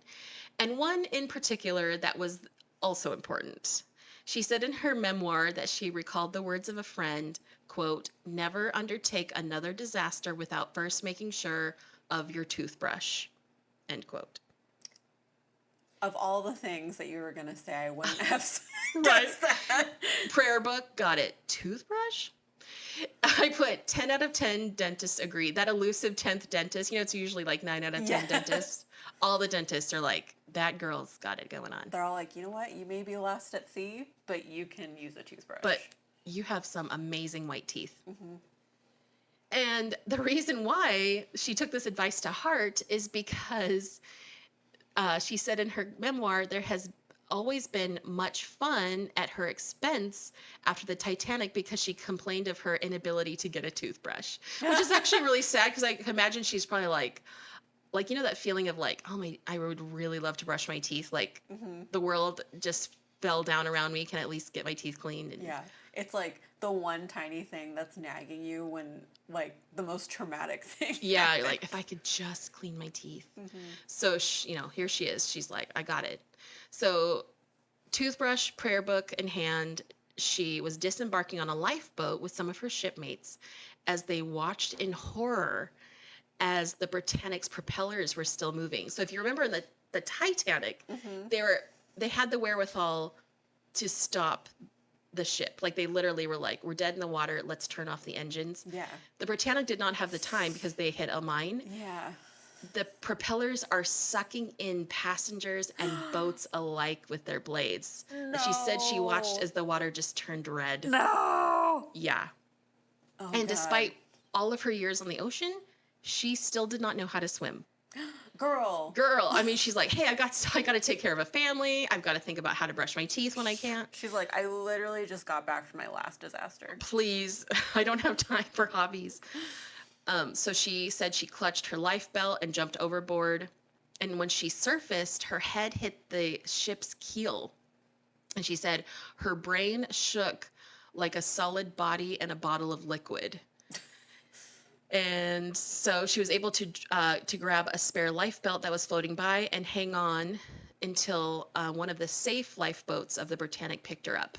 And one in particular that was also important. She said in her memoir that she recalled the words of a friend, quote, never undertake another disaster without first making sure of your toothbrush, end quote. Of all the things that you were going to say, I wouldn't have Right. guessed that. Prayer book, got it. Toothbrush? I put 10 out of 10 dentists agree. That elusive 10th dentist, it's usually like 9 out of 10 dentists. All the dentists are like, that girl's got it going on. They're all like, you know what? You may be lost at sea, but you can use a toothbrush. But you have some amazing white teeth. And the reason why she took this advice to heart is because she said in her memoir, there has always been much fun at her expense after the Titanic because she complained of her inability to get a toothbrush, which is actually really sad because I can imagine she's probably like, that feeling of like, oh my, I would really love to brush my teeth. Like the world just fell down around me. Can I at least get my teeth cleaned? And yeah. It's like the one tiny thing that's nagging you when like the most traumatic thing. Yeah. happens. Like if I could just clean my teeth. So, here she is. She's like, I got it. So toothbrush, prayer book in hand, she was disembarking on a lifeboat with some of her shipmates as they watched in horror as the Britannic's propellers were still moving. So if you remember in the Titanic, they had the wherewithal to stop the ship. Like they literally were like, we're dead in the water, let's turn off the engines. Yeah. The Britannic did not have the time because they hit a mine. Yeah. The propellers are sucking in passengers and boats alike with their blades. And she said she watched as the water just turned red. No. Yeah. Oh, And God. despite all of her years on the ocean, she still did not know how to swim. Girl. I mean, she's like, hey, I got to take care of a family. I've got to think about how to brush my teeth when I can't. She's like, I literally just got back from my last disaster. Please, I don't have time for hobbies. So she said she clutched her life belt and jumped overboard. And when she surfaced, her head hit the ship's keel. And she said her brain shook like a solid body in a bottle of liquid. And so she was able to grab a spare life belt that was floating by and hang on until one of the safe lifeboats of the Britannic picked her up.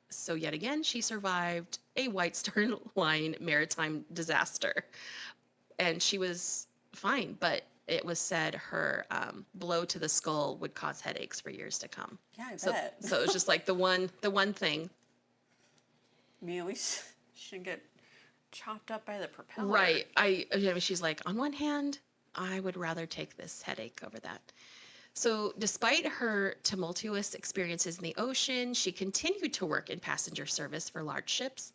So yet again, she survived a White Star Line maritime disaster. And she was fine, but it was said her blow to the skull would cause headaches for years to come. Yeah, I So, bet. so it was just like the one thing. I mean, at least she shouldn't get chopped up by the propeller. Right. She's like, on one hand, I would rather take this headache over that. So, despite her tumultuous experiences in the ocean, she continued to work in passenger service for large ships.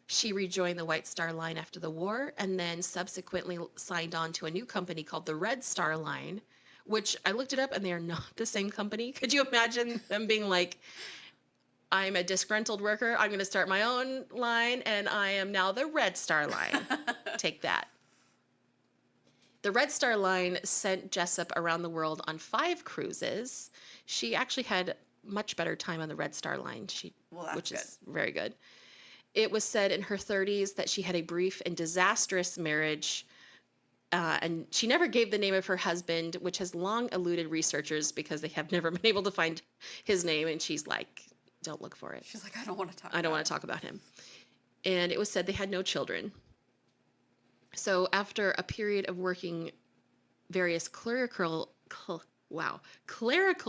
She rejoined the White Star Line after the war and then subsequently signed on to a new company called the Red Star Line, which I looked it up and they are not the same company. Could you imagine them being like, I'm a disgruntled worker, I'm going to start my own line, and I am now the Red Star Line. Take that. The Red Star Line sent Jessop around the world on 5 cruises. She actually had much better time on the Red Star Line, which is very good. It was said in her 30s that she had a brief and disastrous marriage, and she never gave the name of her husband, which has long eluded researchers because they have never been able to find his name, and she's like, don't look for it. She's like, I don't want to talk about him. And it was said they had no children. So after a period of working various clerical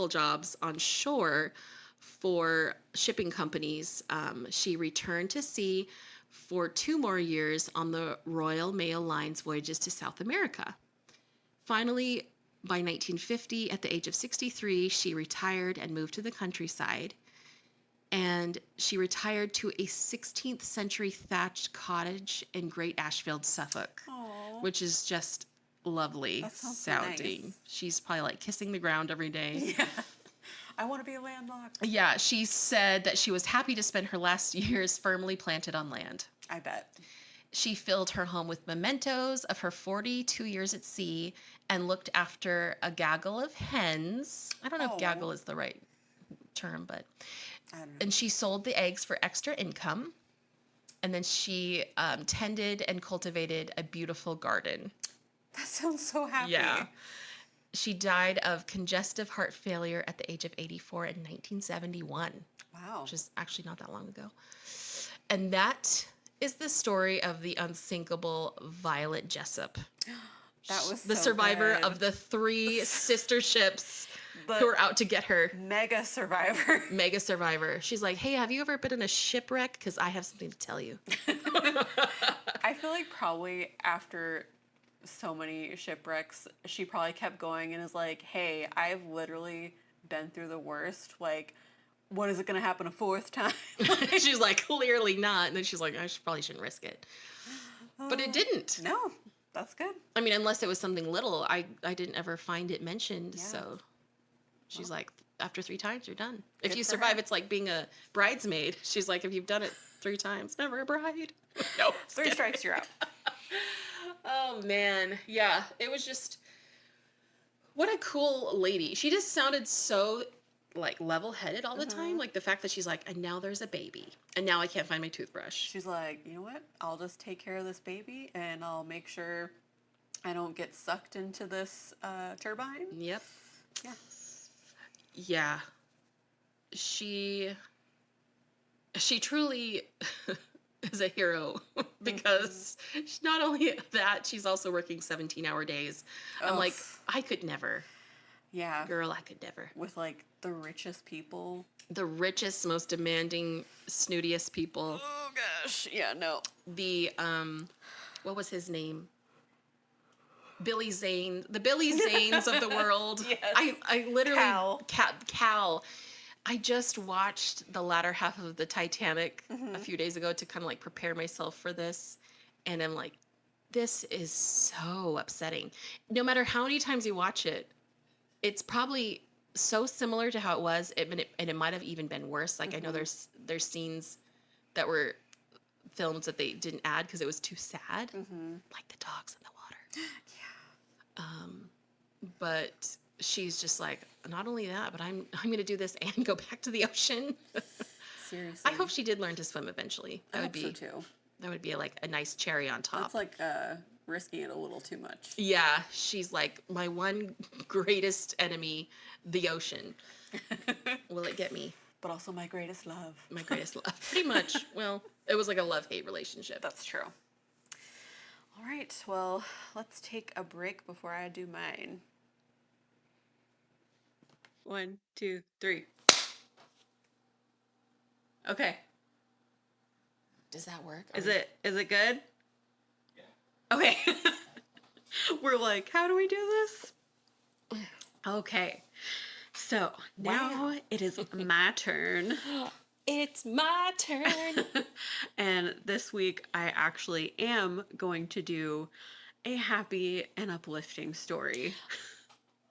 jobs on shore for shipping companies, she returned to sea for 2 more years on the Royal Mail Line's voyages to South America. Finally, by 1950, at the age of 63, she retired and moved to the countryside. And she retired to a 16th century thatched cottage in Great Ashfield, Suffolk, Aww. which is just lovely sounding. So nice. She's probably like kissing the ground every day. Yeah. I want to be landlocked. Yeah, she said that she was happy to spend her last years firmly planted on land. I bet. She filled her home with mementos of her 42 years at sea and looked after a gaggle of hens. I don't know if gaggle is the right term, but... And she sold the eggs for extra income. And then she tended and cultivated a beautiful garden. That sounds so happy. Yeah. She died of congestive heart failure at the age of 84 in 1971. Wow. Which is actually not that long ago. And that is the story of the unsinkable Violet Jessop. That was the so survivor good. of the 3 sister ships who were out to get her. Mega survivor. Mega survivor. She's like, hey, have you ever been in a shipwreck? Because I have something to tell you. I feel like probably after so many shipwrecks, she probably kept going and is like, hey, I've literally been through the worst. Like, what is it going to happen a 4th time? She's like, clearly not. And then she's like, probably shouldn't risk it. But it didn't. No, that's good. I mean, unless it was something little. I didn't ever find it mentioned, so... She's like, after 3 times, you're done. If you survive, it's like being a bridesmaid. She's like, if you've done it 3 times, never a bride. No. 3 strikes, you're out. Oh, man. Yeah. It was just, what a cool lady. She just sounded so, like, level-headed all the time. Like, the fact that she's like, and now there's a baby. And now I can't find my toothbrush. She's like, you know what? I'll just take care of this baby, and I'll make sure I don't get sucked into this turbine. Yep. Yeah. Yeah. She truly is a hero because not only that, she's also working 17-hour days. I'm like, I could never. Yeah. Girl, I could never. With like the richest people. The richest, most demanding, snootiest people. Oh gosh. Yeah, no. The what was his name? Billy Zane, the Billy Zanes of the world. Yes. I literally Cal. I just watched the latter half of the Titanic a few days ago to kind of like prepare myself for this, and I'm like, this is so upsetting. No matter how many times you watch it, it's probably so similar to how it was, and it might have even been worse. Like I know there's scenes that were filmed that they didn't add because it was too sad, like the dogs in the water. Yeah. But she's just like, not only that, but I'm going to do this and go back to the ocean. Seriously. I hope she did learn to swim eventually. I hope so too. That would be like a nice cherry on top. That's like risking it a little too much. Yeah, she's like, my one greatest enemy, the ocean. Will it get me? But also my greatest love. My greatest love. Pretty much. Well, it was like a love-hate relationship. That's true. All right, well, let's take a break before I do mine. 1, 2, 3. Okay. Does that work? Is it good? Yeah. Okay. We're like, how do we do this? Okay. So now it is my turn. It's my turn. And this week I actually am going to do a happy and uplifting story.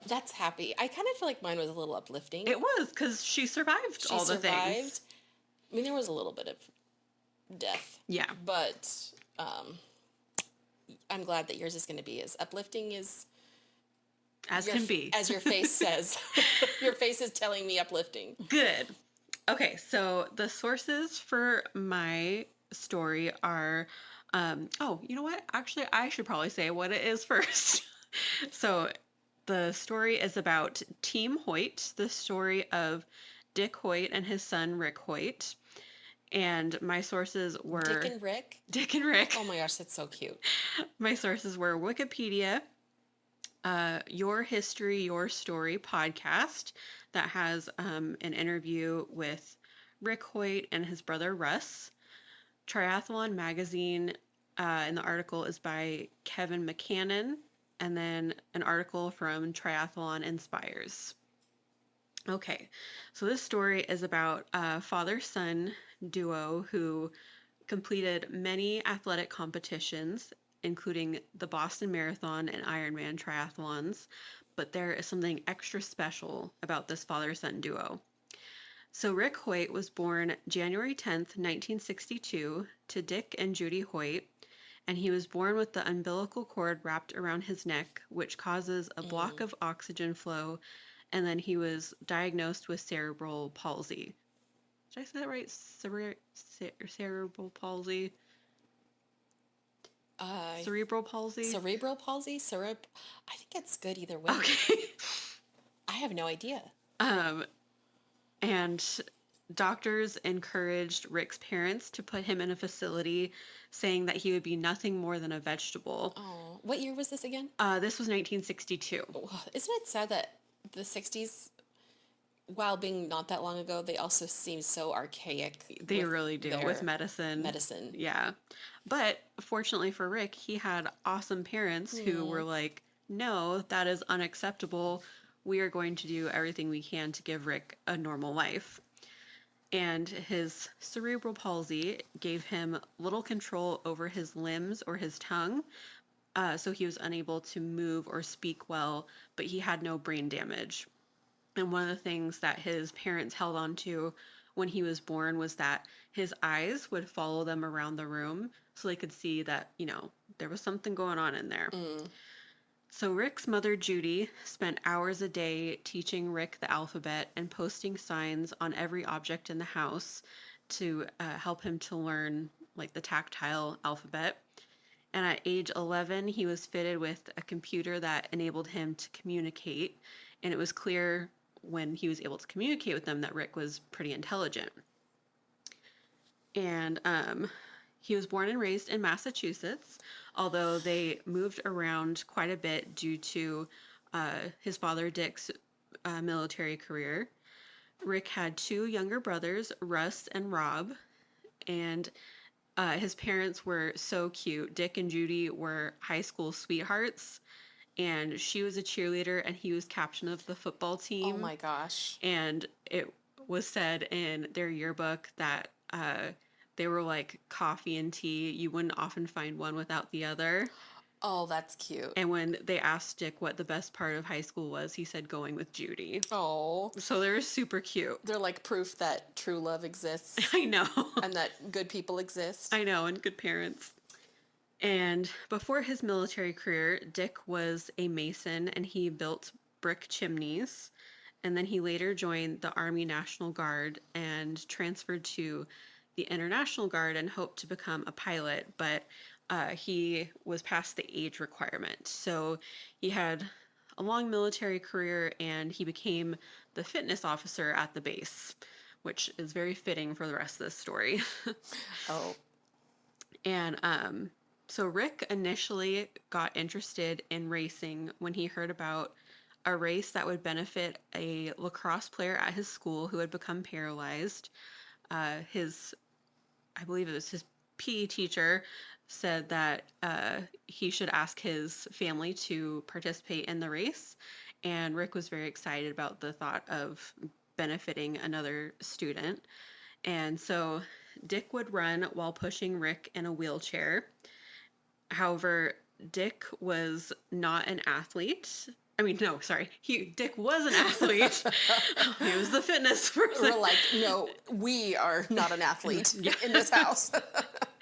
That's happy. I kind of feel like mine was a little uplifting. It was, because she survived all the things. I mean, there was a little bit of death. Yeah. But I'm glad that yours is going to be as uplifting as can be. As your face says. Your face is telling me uplifting. Good. Okay, so the sources for my story are, you know what? Actually, I should probably say what it is first. So the story is about Team Hoyt, the story of Dick Hoyt and his son Rick Hoyt. And my sources were... Dick and Rick? Dick and Rick. Oh my gosh, that's so cute. My sources were Wikipedia, Your History, Your Story podcast that has an interview with Rick Hoyt and his brother Russ. Triathlon Magazine, and the article is by Kevin McCannon, and then an article from Triathlon Inspires. Okay, so this story is about a father-son duo who completed many athletic competitions, including the Boston Marathon and Ironman triathlons, but there is something extra special about this father-son duo. So Rick Hoyt was born January 10th, 1962, to Dick and Judy Hoyt, and he was born with the umbilical cord wrapped around his neck, which causes a block of oxygen flow, and then he was diagnosed with cerebral palsy. Did I say that right? Cerebral palsy? Cerebral palsy? Cerebral palsy? I think it's good either way. Okay. I have no idea. And doctors encouraged Rick's parents to put him in a facility, saying that he would be nothing more than a vegetable. Oh, what year was this again? This was 1962. Isn't it sad that the 60s, while being not that long ago, they also seem so archaic? They really do, with medicine. Yeah. But fortunately for Rick, he had awesome parents who were like, no, that is unacceptable. We are going to do everything we can to give Rick a normal life. And his cerebral palsy gave him little control over his limbs or his tongue, so he was unable to move or speak well, but he had no brain damage. And one of the things that his parents held on to when he was born was that his eyes would follow them around the room so they could see that, there was something going on in there. So Rick's mother, Judy, spent hours a day teaching Rick the alphabet and posting signs on every object in the house to help him to learn, like, the tactile alphabet. And at age 11, he was fitted with a computer that enabled him to communicate. And it was clear when he was able to communicate with them that Rick was pretty intelligent. And he was born and raised in Massachusetts, although they moved around quite a bit due to his father, Dick's military career. Rick had two younger brothers, Russ and Rob, and his parents were so cute. Dick and Judy were high school sweethearts, and she was a cheerleader and he was captain of the football team. Oh my gosh. And it was said in their yearbook that they were like coffee and tea. You wouldn't often find one without the other. Oh, that's cute. And when they asked Dick what the best part of high school was, he said going with Judy. Oh. So they're super cute. They're like proof that true love exists. I know. And that good people exist. I know, and good parents. And before his military career, Dick was a mason and he built brick chimneys. And then he later joined the Army National Guard and transferred to the International Guard and hoped to become a pilot. But he was past the age requirement. So he had a long military career and he became the fitness officer at the base, which is very fitting for the rest of this story. Oh. And so Rick initially got interested in racing when he heard about a race that would benefit a lacrosse player at his school who had become paralyzed. I believe it was his PE teacher, said that he should ask his family to participate in the race. And Rick was very excited about the thought of benefiting another student. And so Dick would run while pushing Rick in a wheelchair. However, Dick was not an athlete. I mean, no, sorry. Dick was an athlete. He was the fitness person. We're like, no, we are not an athlete in this house.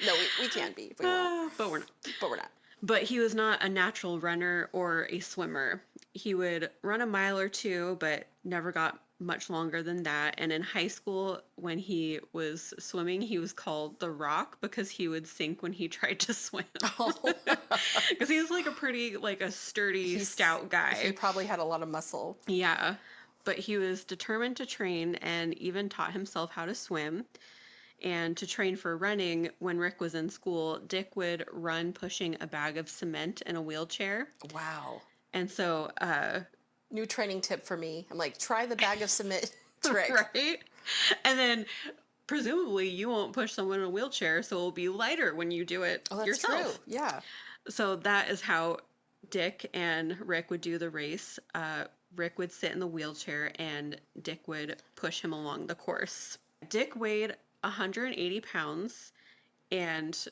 No, we can be. If we want. But we're not. But we're not. But he was not a natural runner or a swimmer. He would run a mile or two, but never got much longer than that. And in high school, when he was swimming, he was called the Rock because he would sink when he tried to swim. Because he was like a pretty, like a sturdy, stout guy. He probably had a lot of muscle. Yeah. But he was determined to train and even taught himself how to swim. And to train for running, when Rick was in school, Dick would run pushing a bag of cement in a wheelchair. Wow. And so... new training tip for me. I'm like, try the bag of cement trick. Right? And then presumably you won't push someone in a wheelchair, so it'll be lighter when you do it yourself. True. Yeah. So that is how Dick and Rick would do the race. Rick would sit in the wheelchair and Dick would push him along the course. Dick weighed 180 pounds, and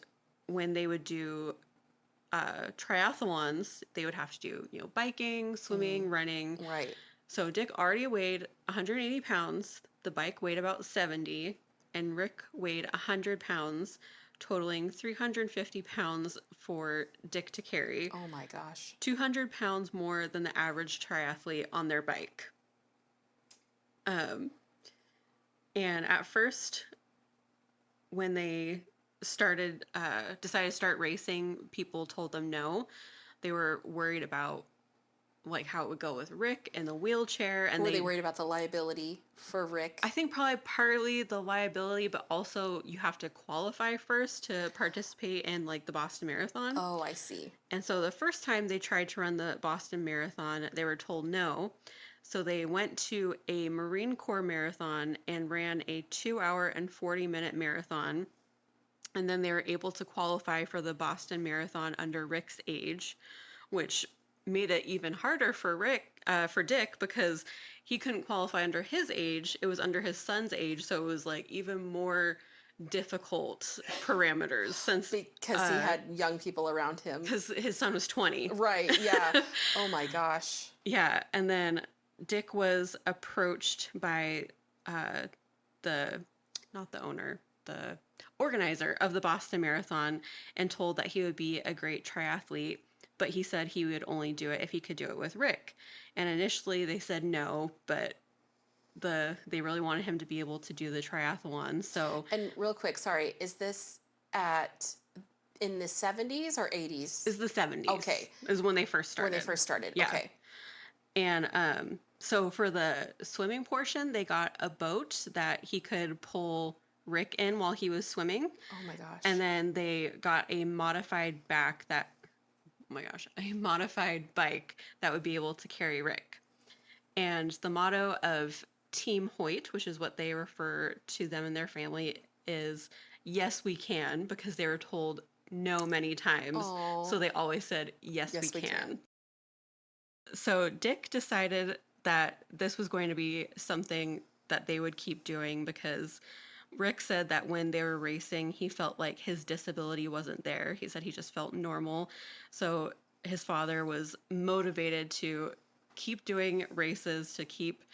when they would do triathlons, they would have to do, biking, swimming, running. Right. So Dick already weighed 180 pounds. The bike weighed about 70, and Rick weighed 100 pounds, totaling 350 pounds for Dick to carry. Oh my gosh. 200 pounds more than the average triathlete on their bike. And at first, when they decided to start racing, people told them no. They were worried about like how it would go with Rick in the wheelchair, and were they worried about the liability for Rick? I think probably partly the liability, but also you have to qualify first to participate in like the Boston Marathon. Oh, I see. And so the first time they tried to run the Boston Marathon, they were told no. So they went to a Marine Corps marathon and ran a 2-hour and 40-minute marathon. And then they were able to qualify for the Boston Marathon under Rick's age, which made it even harder for Dick, because he couldn't qualify under his age. It was under his son's age, so it was like even more difficult parameters because he had young people around him. Because his son was 20. Right. Yeah. Oh my gosh. Yeah, and then Dick was approached by not the owner, the organizer of the Boston Marathon, and told that he would be a great triathlete, but he said he would only do it if he could do it with Rick. And initially they said no, but they really wanted him to be able to do the triathlon. So, and real quick, sorry, is this in the 70s or 80s? Is the 70s. Okay. Is when they first started. Yeah. Okay. And so for the swimming portion, they got a boat that he could pull Rick in while he was swimming. Oh my gosh. And then they got a modified bike that would be able to carry Rick. And the motto of Team Hoyt, which is what they refer to them and their family, is yes, we can, because they were told no many times. Aww. So they always said, yes we can. So Dick decided that this was going to be something that they would keep doing, because Rick said that when they were racing, he felt like his disability wasn't there. He said he just felt normal. So his father was motivated to keep doing races, to keep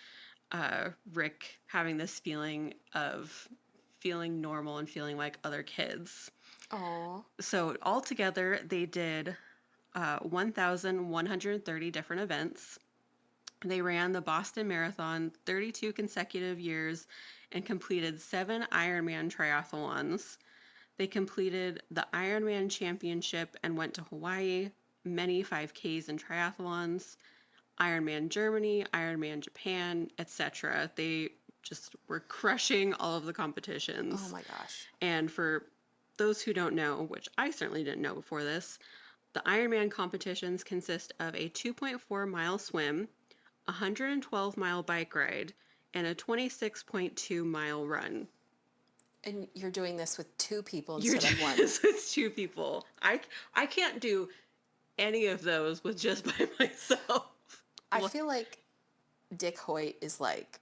Rick having this feeling of feeling normal and feeling like other kids. Aww. So altogether, they did 1,130 different events. They ran the Boston Marathon 32 consecutive years and completed 7 Ironman triathlons. They completed the Ironman Championship and went to Hawaii, many 5Ks and triathlons, Ironman Germany, Ironman Japan, etc. They just were crushing all of the competitions. Oh my gosh. And for those who don't know, which I certainly didn't know before this, the Ironman competitions consist of a 2.4-mile swim, a 112-mile bike ride, and a 26.2-mile run. And you're doing this with 2 people You're instead of doing 1. this with 2 people. I can't do any of those with just by myself. I feel like Dick Hoyt is like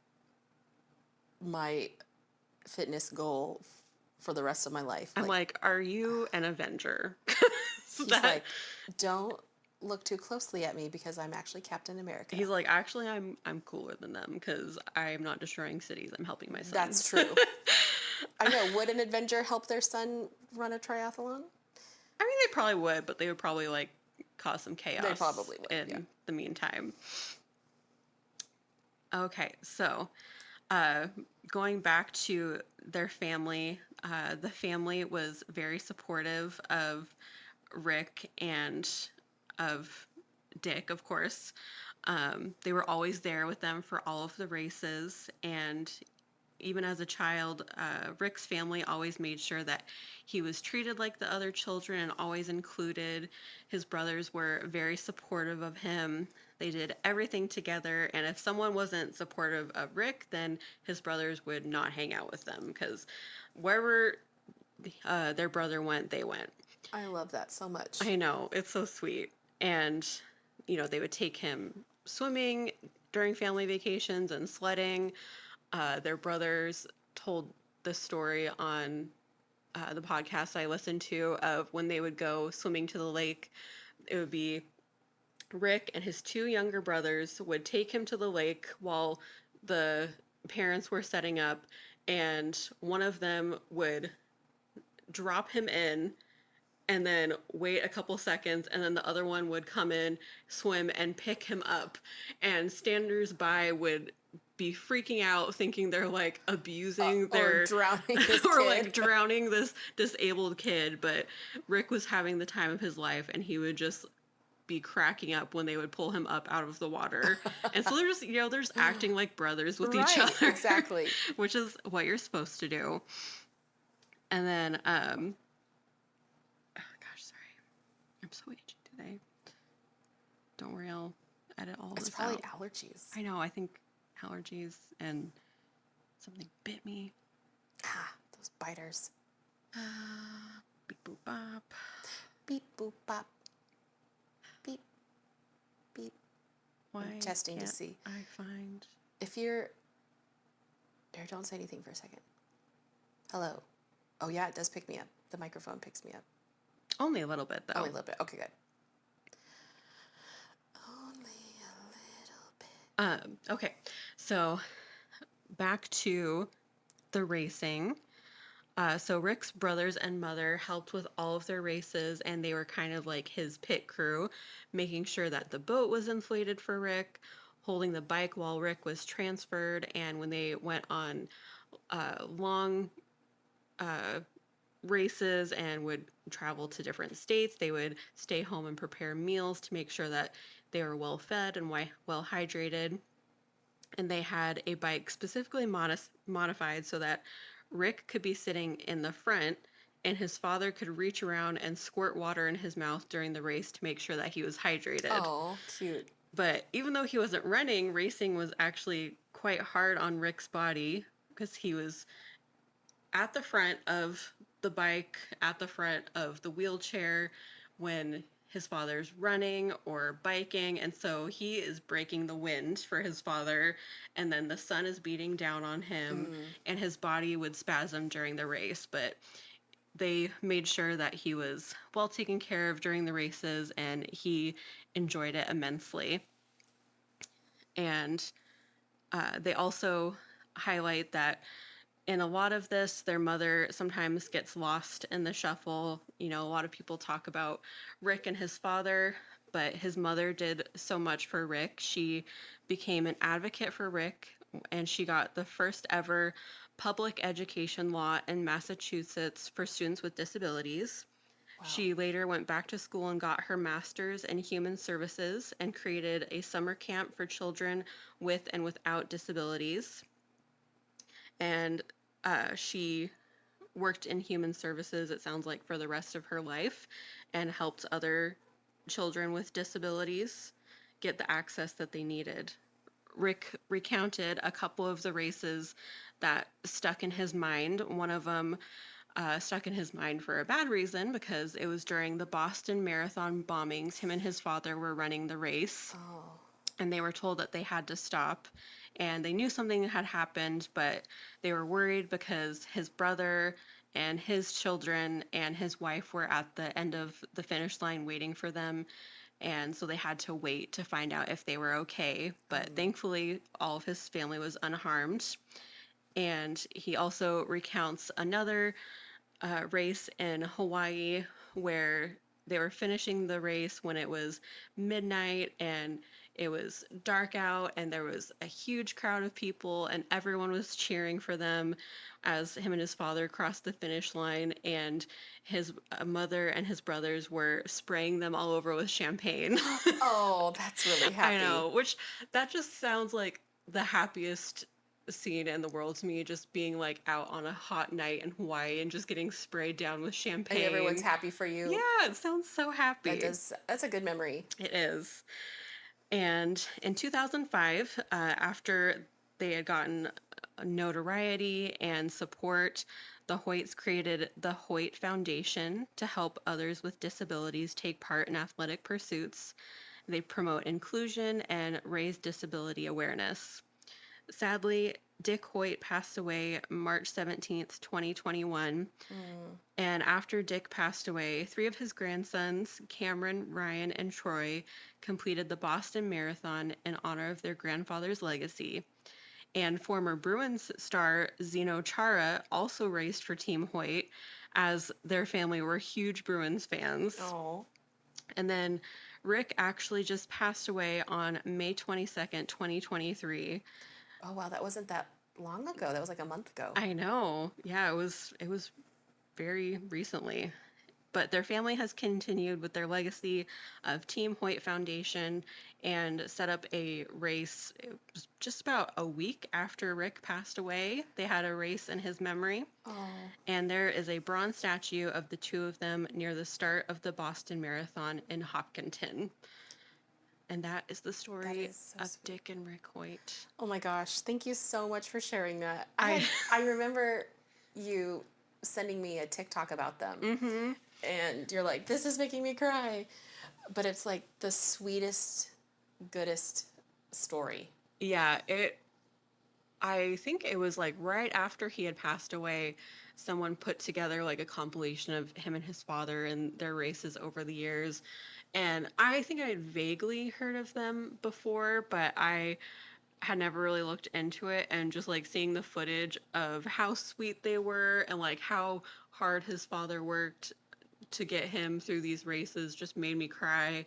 my fitness goal for the rest of my life. I'm like, are you an Avenger? He's like, don't look too closely at me because I'm actually Captain America. He's like, actually, I'm cooler than them because I'm not destroying cities. I'm helping my son. That's true. I know. Would an Avenger help their son run a triathlon? I mean, they probably would, but they would probably like cause some chaos. They probably would, in the meantime. Okay, so going back to their family, the family was very supportive of Rick and of Dick, of course. They were always there with them for all of the races, and even as a child, Rick's family always made sure that he was treated like the other children and always included. His brothers were very supportive of him. They did everything together, and if someone wasn't supportive of Rick, then his brothers would not hang out with them because wherever their brother went, they went. I love that so much. I know, it's so sweet. And, you know, they would take him swimming during family vacations and sledding. Their brothers told the story on the podcast I listened to of when they would go swimming to the lake. It would be Rick and his 2 younger brothers would take him to the lake while the parents were setting up, and one of them would drop him in and then wait a couple seconds, and then the other one would come in, swim, and pick him up. And standers by would be freaking out, thinking they're like abusing their or drowning this or kid. like drowning this disabled kid. But Rick was having the time of his life, and he would just be cracking up when they would pull him up out of the water. And so they're just, you know, they're just acting like brothers with each other. Exactly. Which is what you're supposed to do. And then, oh gosh, sorry. I'm so itchy today. Don't worry, I'll edit all It's this probably out. allergies. I know, I think allergies and something bit me. Ah, those biters. Beep boop bop. Beep boop bop. Beep. Beep. Why testing to can't see. I find... If you're... There, don't say anything for a second. Hello. Oh yeah, it does pick me up. The microphone picks me up. Only a little bit, though. Only a little bit. Okay, good. Only a little bit. Okay, so back to the racing. So Rick's brothers and mother helped with all of their races, and they were kind of like his pit crew, making sure that the boat was inflated for Rick, holding the bike while Rick was transferred, and when they went on long races and would travel to different states, they would stay home and prepare meals to make sure that they were well fed and well hydrated. And they had a bike specifically modified so that Rick could be sitting in the front and his father could reach around and squirt water in his mouth during the race to make sure that he was hydrated. Oh, cute. But even though he wasn't running, racing was actually quite hard on Rick's body because he was at the front of the bike, at the front of the wheelchair when his father's running or biking, and so he is breaking the wind for his father, and then the sun is beating down on him, and his body would spasm during the race, but they made sure that he was well taken care of during the races, and he enjoyed it immensely. And they also highlight that in a lot of this, their mother sometimes gets lost in the shuffle. You know, a lot of people talk about Rick and his father, but his mother did so much for Rick. She became an advocate for Rick, and she got the first ever public education law in Massachusetts for students with disabilities. Wow. She later went back to school and got her master's in human services and created a summer camp for children with and without disabilities. And she worked in human services, it sounds like, for the rest of her life and helped other children with disabilities get the access that they needed. Rick recounted a couple of the races that stuck in his mind. One of them stuck in his mind for a bad reason because it was during the Boston Marathon bombings. Him and his father were running the race, Oh. and they were told that they had to stop. And they knew something had happened, but they were worried because his brother and his children and his wife were at the end of the finish line waiting for them. And so they had to wait to find out if they were okay. But thankfully, all of his family was unharmed. And he also recounts another race in Hawaii where they were finishing the race when it was midnight and it was dark out and there was a huge crowd of people and everyone was cheering for them as him and his father crossed the finish line, and his mother and his brothers were spraying them all over with champagne. Oh, that's really happy. I know, which that just sounds like the happiest scene in the world to me, just being like out on a hot night in Hawaii and just getting sprayed down with And champagne. everyone's happy for you. Yeah, it sounds so happy. That's a good memory. It is. And in 2005, after they had gotten notoriety and support, the Hoyts created the Hoyt Foundation to help others with disabilities take part in athletic pursuits. They promote inclusion and raise disability awareness. Sadly, Dick Hoyt passed away March 17th, 2021. And after Dick passed away, 3 of his grandsons, Cameron, Ryan, and Troy, completed the Boston Marathon in honor of their grandfather's legacy. And former Bruins star Zeno Chara also raced for Team Hoyt, as their family were huge Bruins fans. Oh. And then Rick actually just passed away on May 22nd, 2023. Oh, wow, that wasn't that long ago. That was like a month ago. I know. Yeah, it was very recently. But their family has continued with their legacy of Team Hoyt Foundation and set up a race. It was just about a week after Rick passed away. They had a race in his memory. Oh. And there is a bronze statue of the 2 of them near the start of the Boston Marathon in Hopkinton. And that is the story is so of sweet. Dick and Rick Hoyt. Oh my gosh, thank you so much for sharing that. I remember you sending me a TikTok about them. Mm-hmm. And you're like, this is making me cry. But it's like the sweetest, goodest story. Yeah, I think it was like right after he had passed away, someone put together like a compilation of him and his father and their races over the years. And I think I had vaguely heard of them before, but I had never really looked into it. And just like seeing the footage of how sweet they were and like how hard his father worked to get him through these races just made me cry.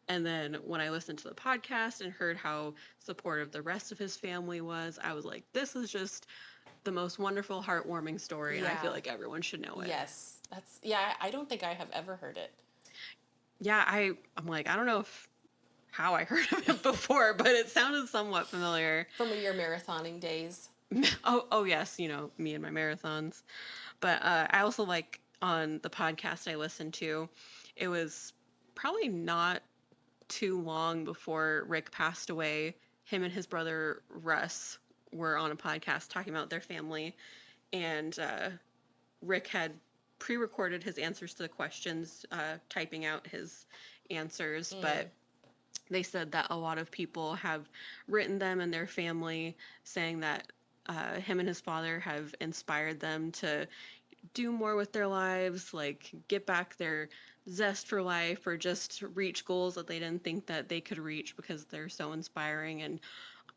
And then when I listened to the podcast and heard how supportive the rest of his family was, I was like, this is just the most wonderful, heartwarming story. And I feel Yeah. like everyone should know it. Yes. I don't think I have ever heard it. Yeah, I'm like, I don't know how I heard of it before, but it sounded somewhat familiar. From your marathoning days. Oh yes, me and my marathons. But I also like on the podcast I listened to, it was probably not too long before Rick passed away. Him and his brother Russ were on a podcast talking about their family, and Rick had pre-recorded his answers to the questions, typing out his answers, but they said that a lot of people have written them and their family saying that him and his father have inspired them to do more with their lives, like get back their zest for life or just reach goals that they didn't think that they could reach because they're so inspiring. And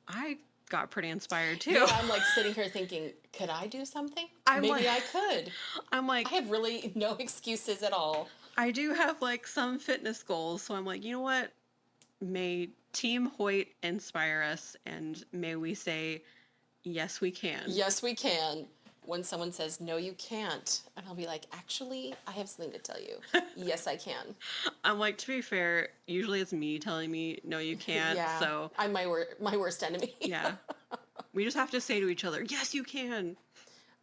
I got pretty inspired too. Yeah, I'm like sitting here thinking, could I do something? Maybe I could. I'm like, I have really no excuses at all. I do have like some fitness goals, so I'm like, you know what? May Team Hoyt inspire us, and may we say, yes, we can. Yes, we can. when someone says, no, you can't. And I'll be like, actually, I have something to tell you. Yes, I can. I'm like, to be fair, usually it's me telling me, no, you can't. Yeah. So, I'm my worst enemy. yeah. We just have to say to each other, yes, you can.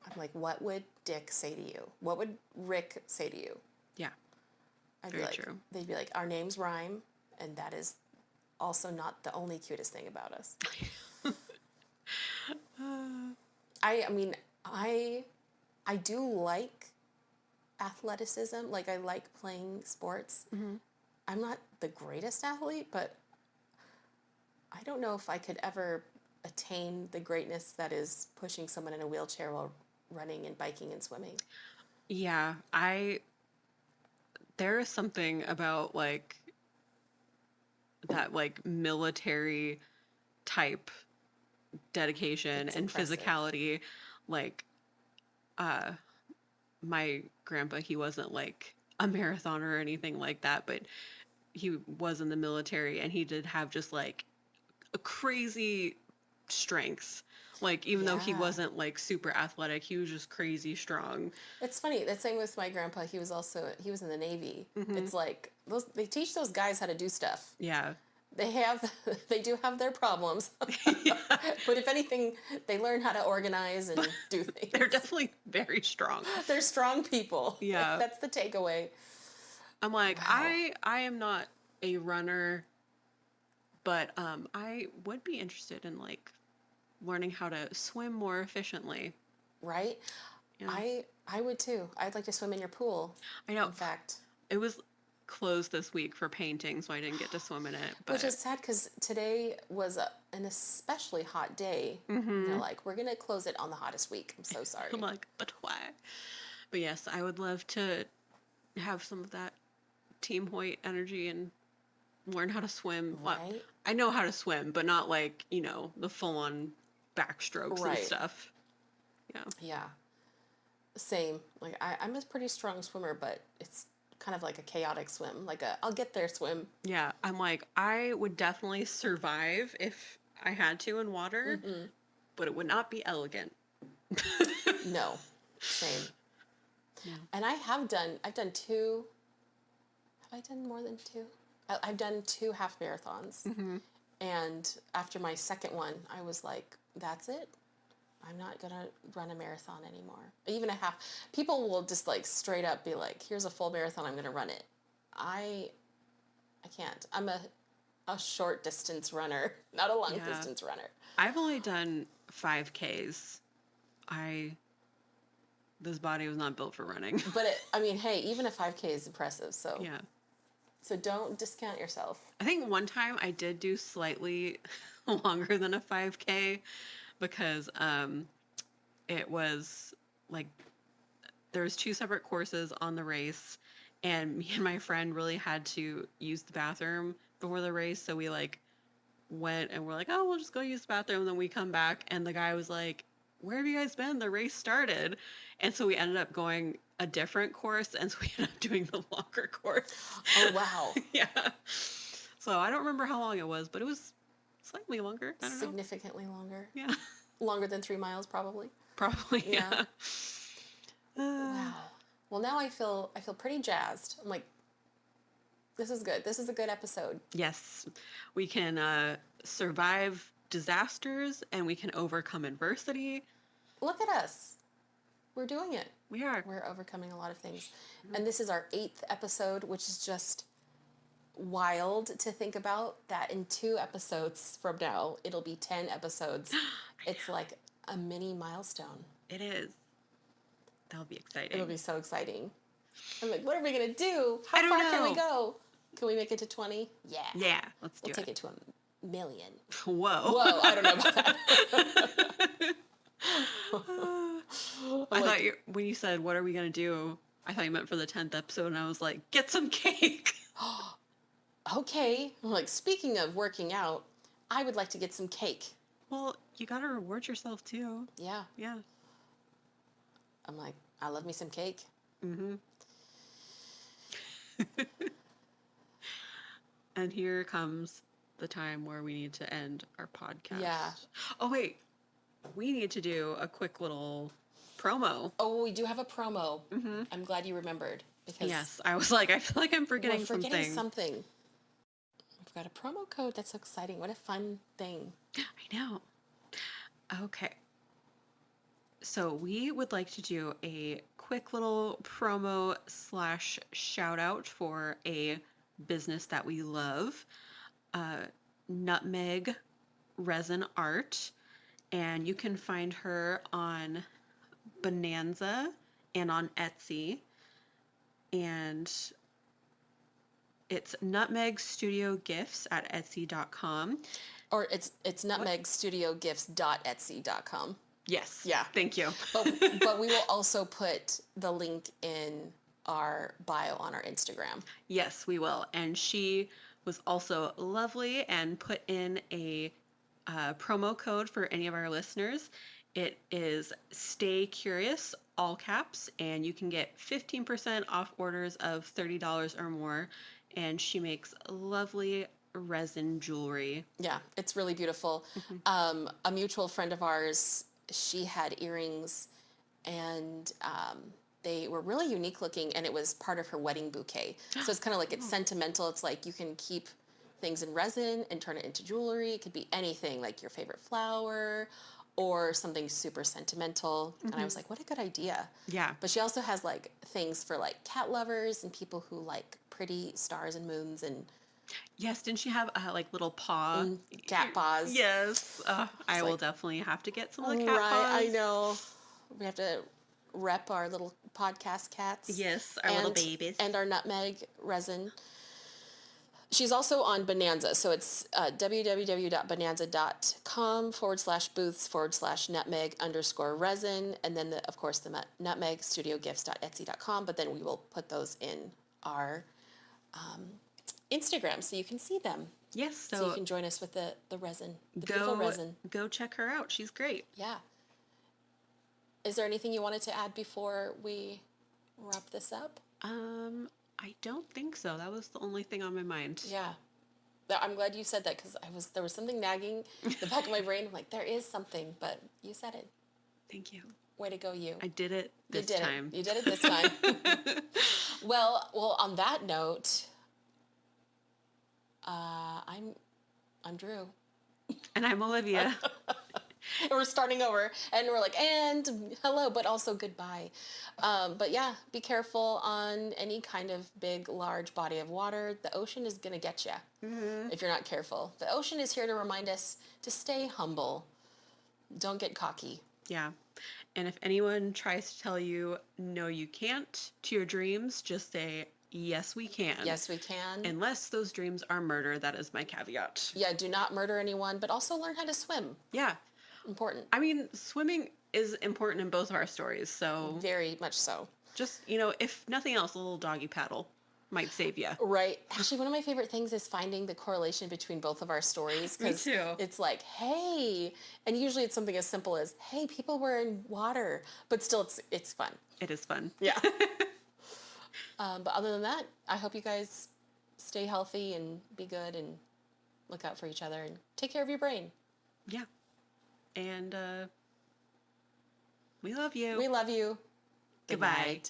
I'm like, what would Dick say to you? What would Rick say to you? Yeah. I'd Very be like, true. They'd be like, our names rhyme, and that is also not the only cutest thing about us. I mean, I do like athleticism. Like, I like playing sports. Mm-hmm. I'm not the greatest athlete, but I don't know if I could ever attain the greatness that is pushing someone in a wheelchair while running and biking and swimming. Yeah. There is something about like that like military type dedication It's and impressive. physicality. Like, my grandpa, he wasn't like a marathoner or anything like that, but he was in the military and he did have just like a crazy strengths. Like, even though he Yeah. wasn't like super athletic, he was just crazy strong. It's funny. That's same with my grandpa. He was in the Navy. Mhm. It's like they teach those guys how to do stuff. Yeah. They do have their problems. Yeah. But if anything, they learn how to organize and do things. They're definitely very strong. They're strong people. Yeah. That's the takeaway. I'm like, Wow. I am not a runner, but I would be interested in like learning how to swim more efficiently. Right? Yeah. I would too. I'd like to swim in your pool. I know In fact. it was closed this week for painting, so I didn't get to swim in it. But Which is sad because today was an especially hot day. Mhm. They're like, we're going to close it on the hottest week. I'm so sorry. I'm like, but why? But yes, I would love to have some of that Team Hoyt energy and learn how to swim. Well, Right? I know how to swim, but not like, the full on backstrokes Right. and stuff. Yeah. Yeah. Same. Like, I'm a pretty strong swimmer, but it's kind of like a chaotic swim. Like I'll get there swim. Yeah. I'm like, I would definitely survive if I had to in water, but it would not be elegant. No. Same. Yeah. And I've done two. Have I done more than two? I've done 2 half marathons. Mm-hmm. And after my second one, I was like, that's it. I'm not going to run a marathon anymore. Even a half. People will just like straight up be like, here's a full marathon, I'm going to run it. I can't. I'm a short distance runner, not a long Yeah. distance runner. I've only done 5Ks. This body was not built for running. But hey, even a 5K is impressive. So Yeah. So don't discount yourself. I think one time I did do slightly longer than a 5K because it was like there was 2 separate courses on the race, and me and my friend really had to use the bathroom before the race, so we like went and we're like, oh, we'll just go use the bathroom, and then we come back and the guy was like, where have you guys been? The race started. And so we ended up going a different course, and so we ended up doing the longer course. Oh, wow. Yeah. So I don't remember how long it was, but it was slightly longer. I don't know. Significantly longer. Yeah. Longer than 3 miles, probably. Probably. Yeah. Yeah. Wow. Well, now I feel pretty jazzed. I'm like, this is good. This is a good episode. Yes. We can survive disasters and we can overcome adversity. Look at us. We're doing it. We are. We're overcoming a lot of things. And this is our 8th episode, which is just wild to think about that in 2 episodes from now, it'll be 10 episodes. It's like a mini milestone. It is. That'll be exciting. It'll be so exciting. I'm like, what are we going to do? I How don't far can we know. go? Can we make it to 20? Yeah. Yeah. Let's do We'll take it. it to a million. Whoa. Whoa, I don't know about that. I thought when you said, what are we going to do? I thought you meant for the 10th episode, and I was like, get some cake. Okay. I'm like, speaking of working out, I would like to get some cake. Well, you got to reward yourself, too. Yeah. Yeah. I'm like, I love me some cake. Mm-hmm. And here comes the time where we need to end our podcast. Yeah. Oh, wait. We need to do a quick little promo. Oh, we do have a promo. Mm-hmm. I'm glad you remembered because Yes, I was like, I feel like I'm forgetting we're forgetting something. We've got a promo code. That's so exciting. What a fun thing. I know. Okay. So we would like to do a quick little promo slash shout out for a business that we love, Nutmeg Resin Art. And you can find her on Bonanza and on Etsy. And it's Nutmeg Studio Gifts at Etsy.com. Or it's nutmegstudiogifts.etsy.com. Yes. Yeah. Thank you. But we will also put the link in our bio on our Instagram. Yes, we will. And she was also lovely and put in a promo code for any of our listeners. It is Stay Curious, all caps, and you can get 15% off orders of $30 or more. And she makes lovely resin jewelry. Yeah, it's really beautiful. A mutual friend of ours, she had earrings and they were really unique looking, and it was part of her wedding bouquet. So it's kind of like it's sentimental. It's like you can keep things in resin and turn it into jewelry. It could be anything, like your favorite flower or something super sentimental. And I was like, what a good idea. Yeah. But she also has like things for like cat lovers and people who like pretty stars and moons and Yes, didn't she have like little paw? cat paws. Yes. I will like- definitely have to get some of the cat Right, paws. I know. We have to rep our little podcast cats. Yes, our little babies. And our nutmeg resin. She's also on Bonanza. So it's www.bonanza.com/booths/nutmeg_resin. And then, of course, the nutmegstudiogifts.etsy.com. But then we will put those in our Instagram so you can see them. Yes, So you can join us with the resin, the beautiful resin. Go check her out. She's great. Yeah. Is there anything you wanted to add before we wrap this up? I don't think so. That was the only thing on my mind. Yeah. I'm glad you said that because there was something nagging the back of my brain. I'm like, there is something, but you said it. Thank you. Way to go, you. I did it this you did time. It. You did it this time. Well, on that note, I'm Drew. And I'm Olivia. And we're starting over, and we're like, and hello, but also goodbye. But yeah, be careful on any kind of big, large body of water. The ocean is going to get you if you're not careful. The ocean is here to remind us to stay humble. Don't get cocky. Yeah. And if anyone tries to tell you, no, you can't to your dreams, just say, yes, we can. Yes, we can. Unless those dreams are murder. That is my caveat. Yeah, do not murder anyone, but also learn how to swim. Yeah. Important. I mean, swimming is important in both of our stories, so Very much so. just, if nothing else, a little doggy paddle might save you. Right. Actually, one of my favorite things is finding the correlation between both of our stories. Me too. It's like, hey, and usually it's something as simple as, hey, people were in water, but still it's fun. It is fun. Yeah. But other than that, I hope you guys stay healthy and be good and look out for each other and take care of your brain. Yeah. And we love you. We love you. Goodbye.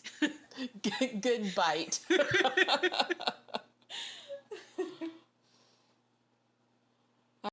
Good bite.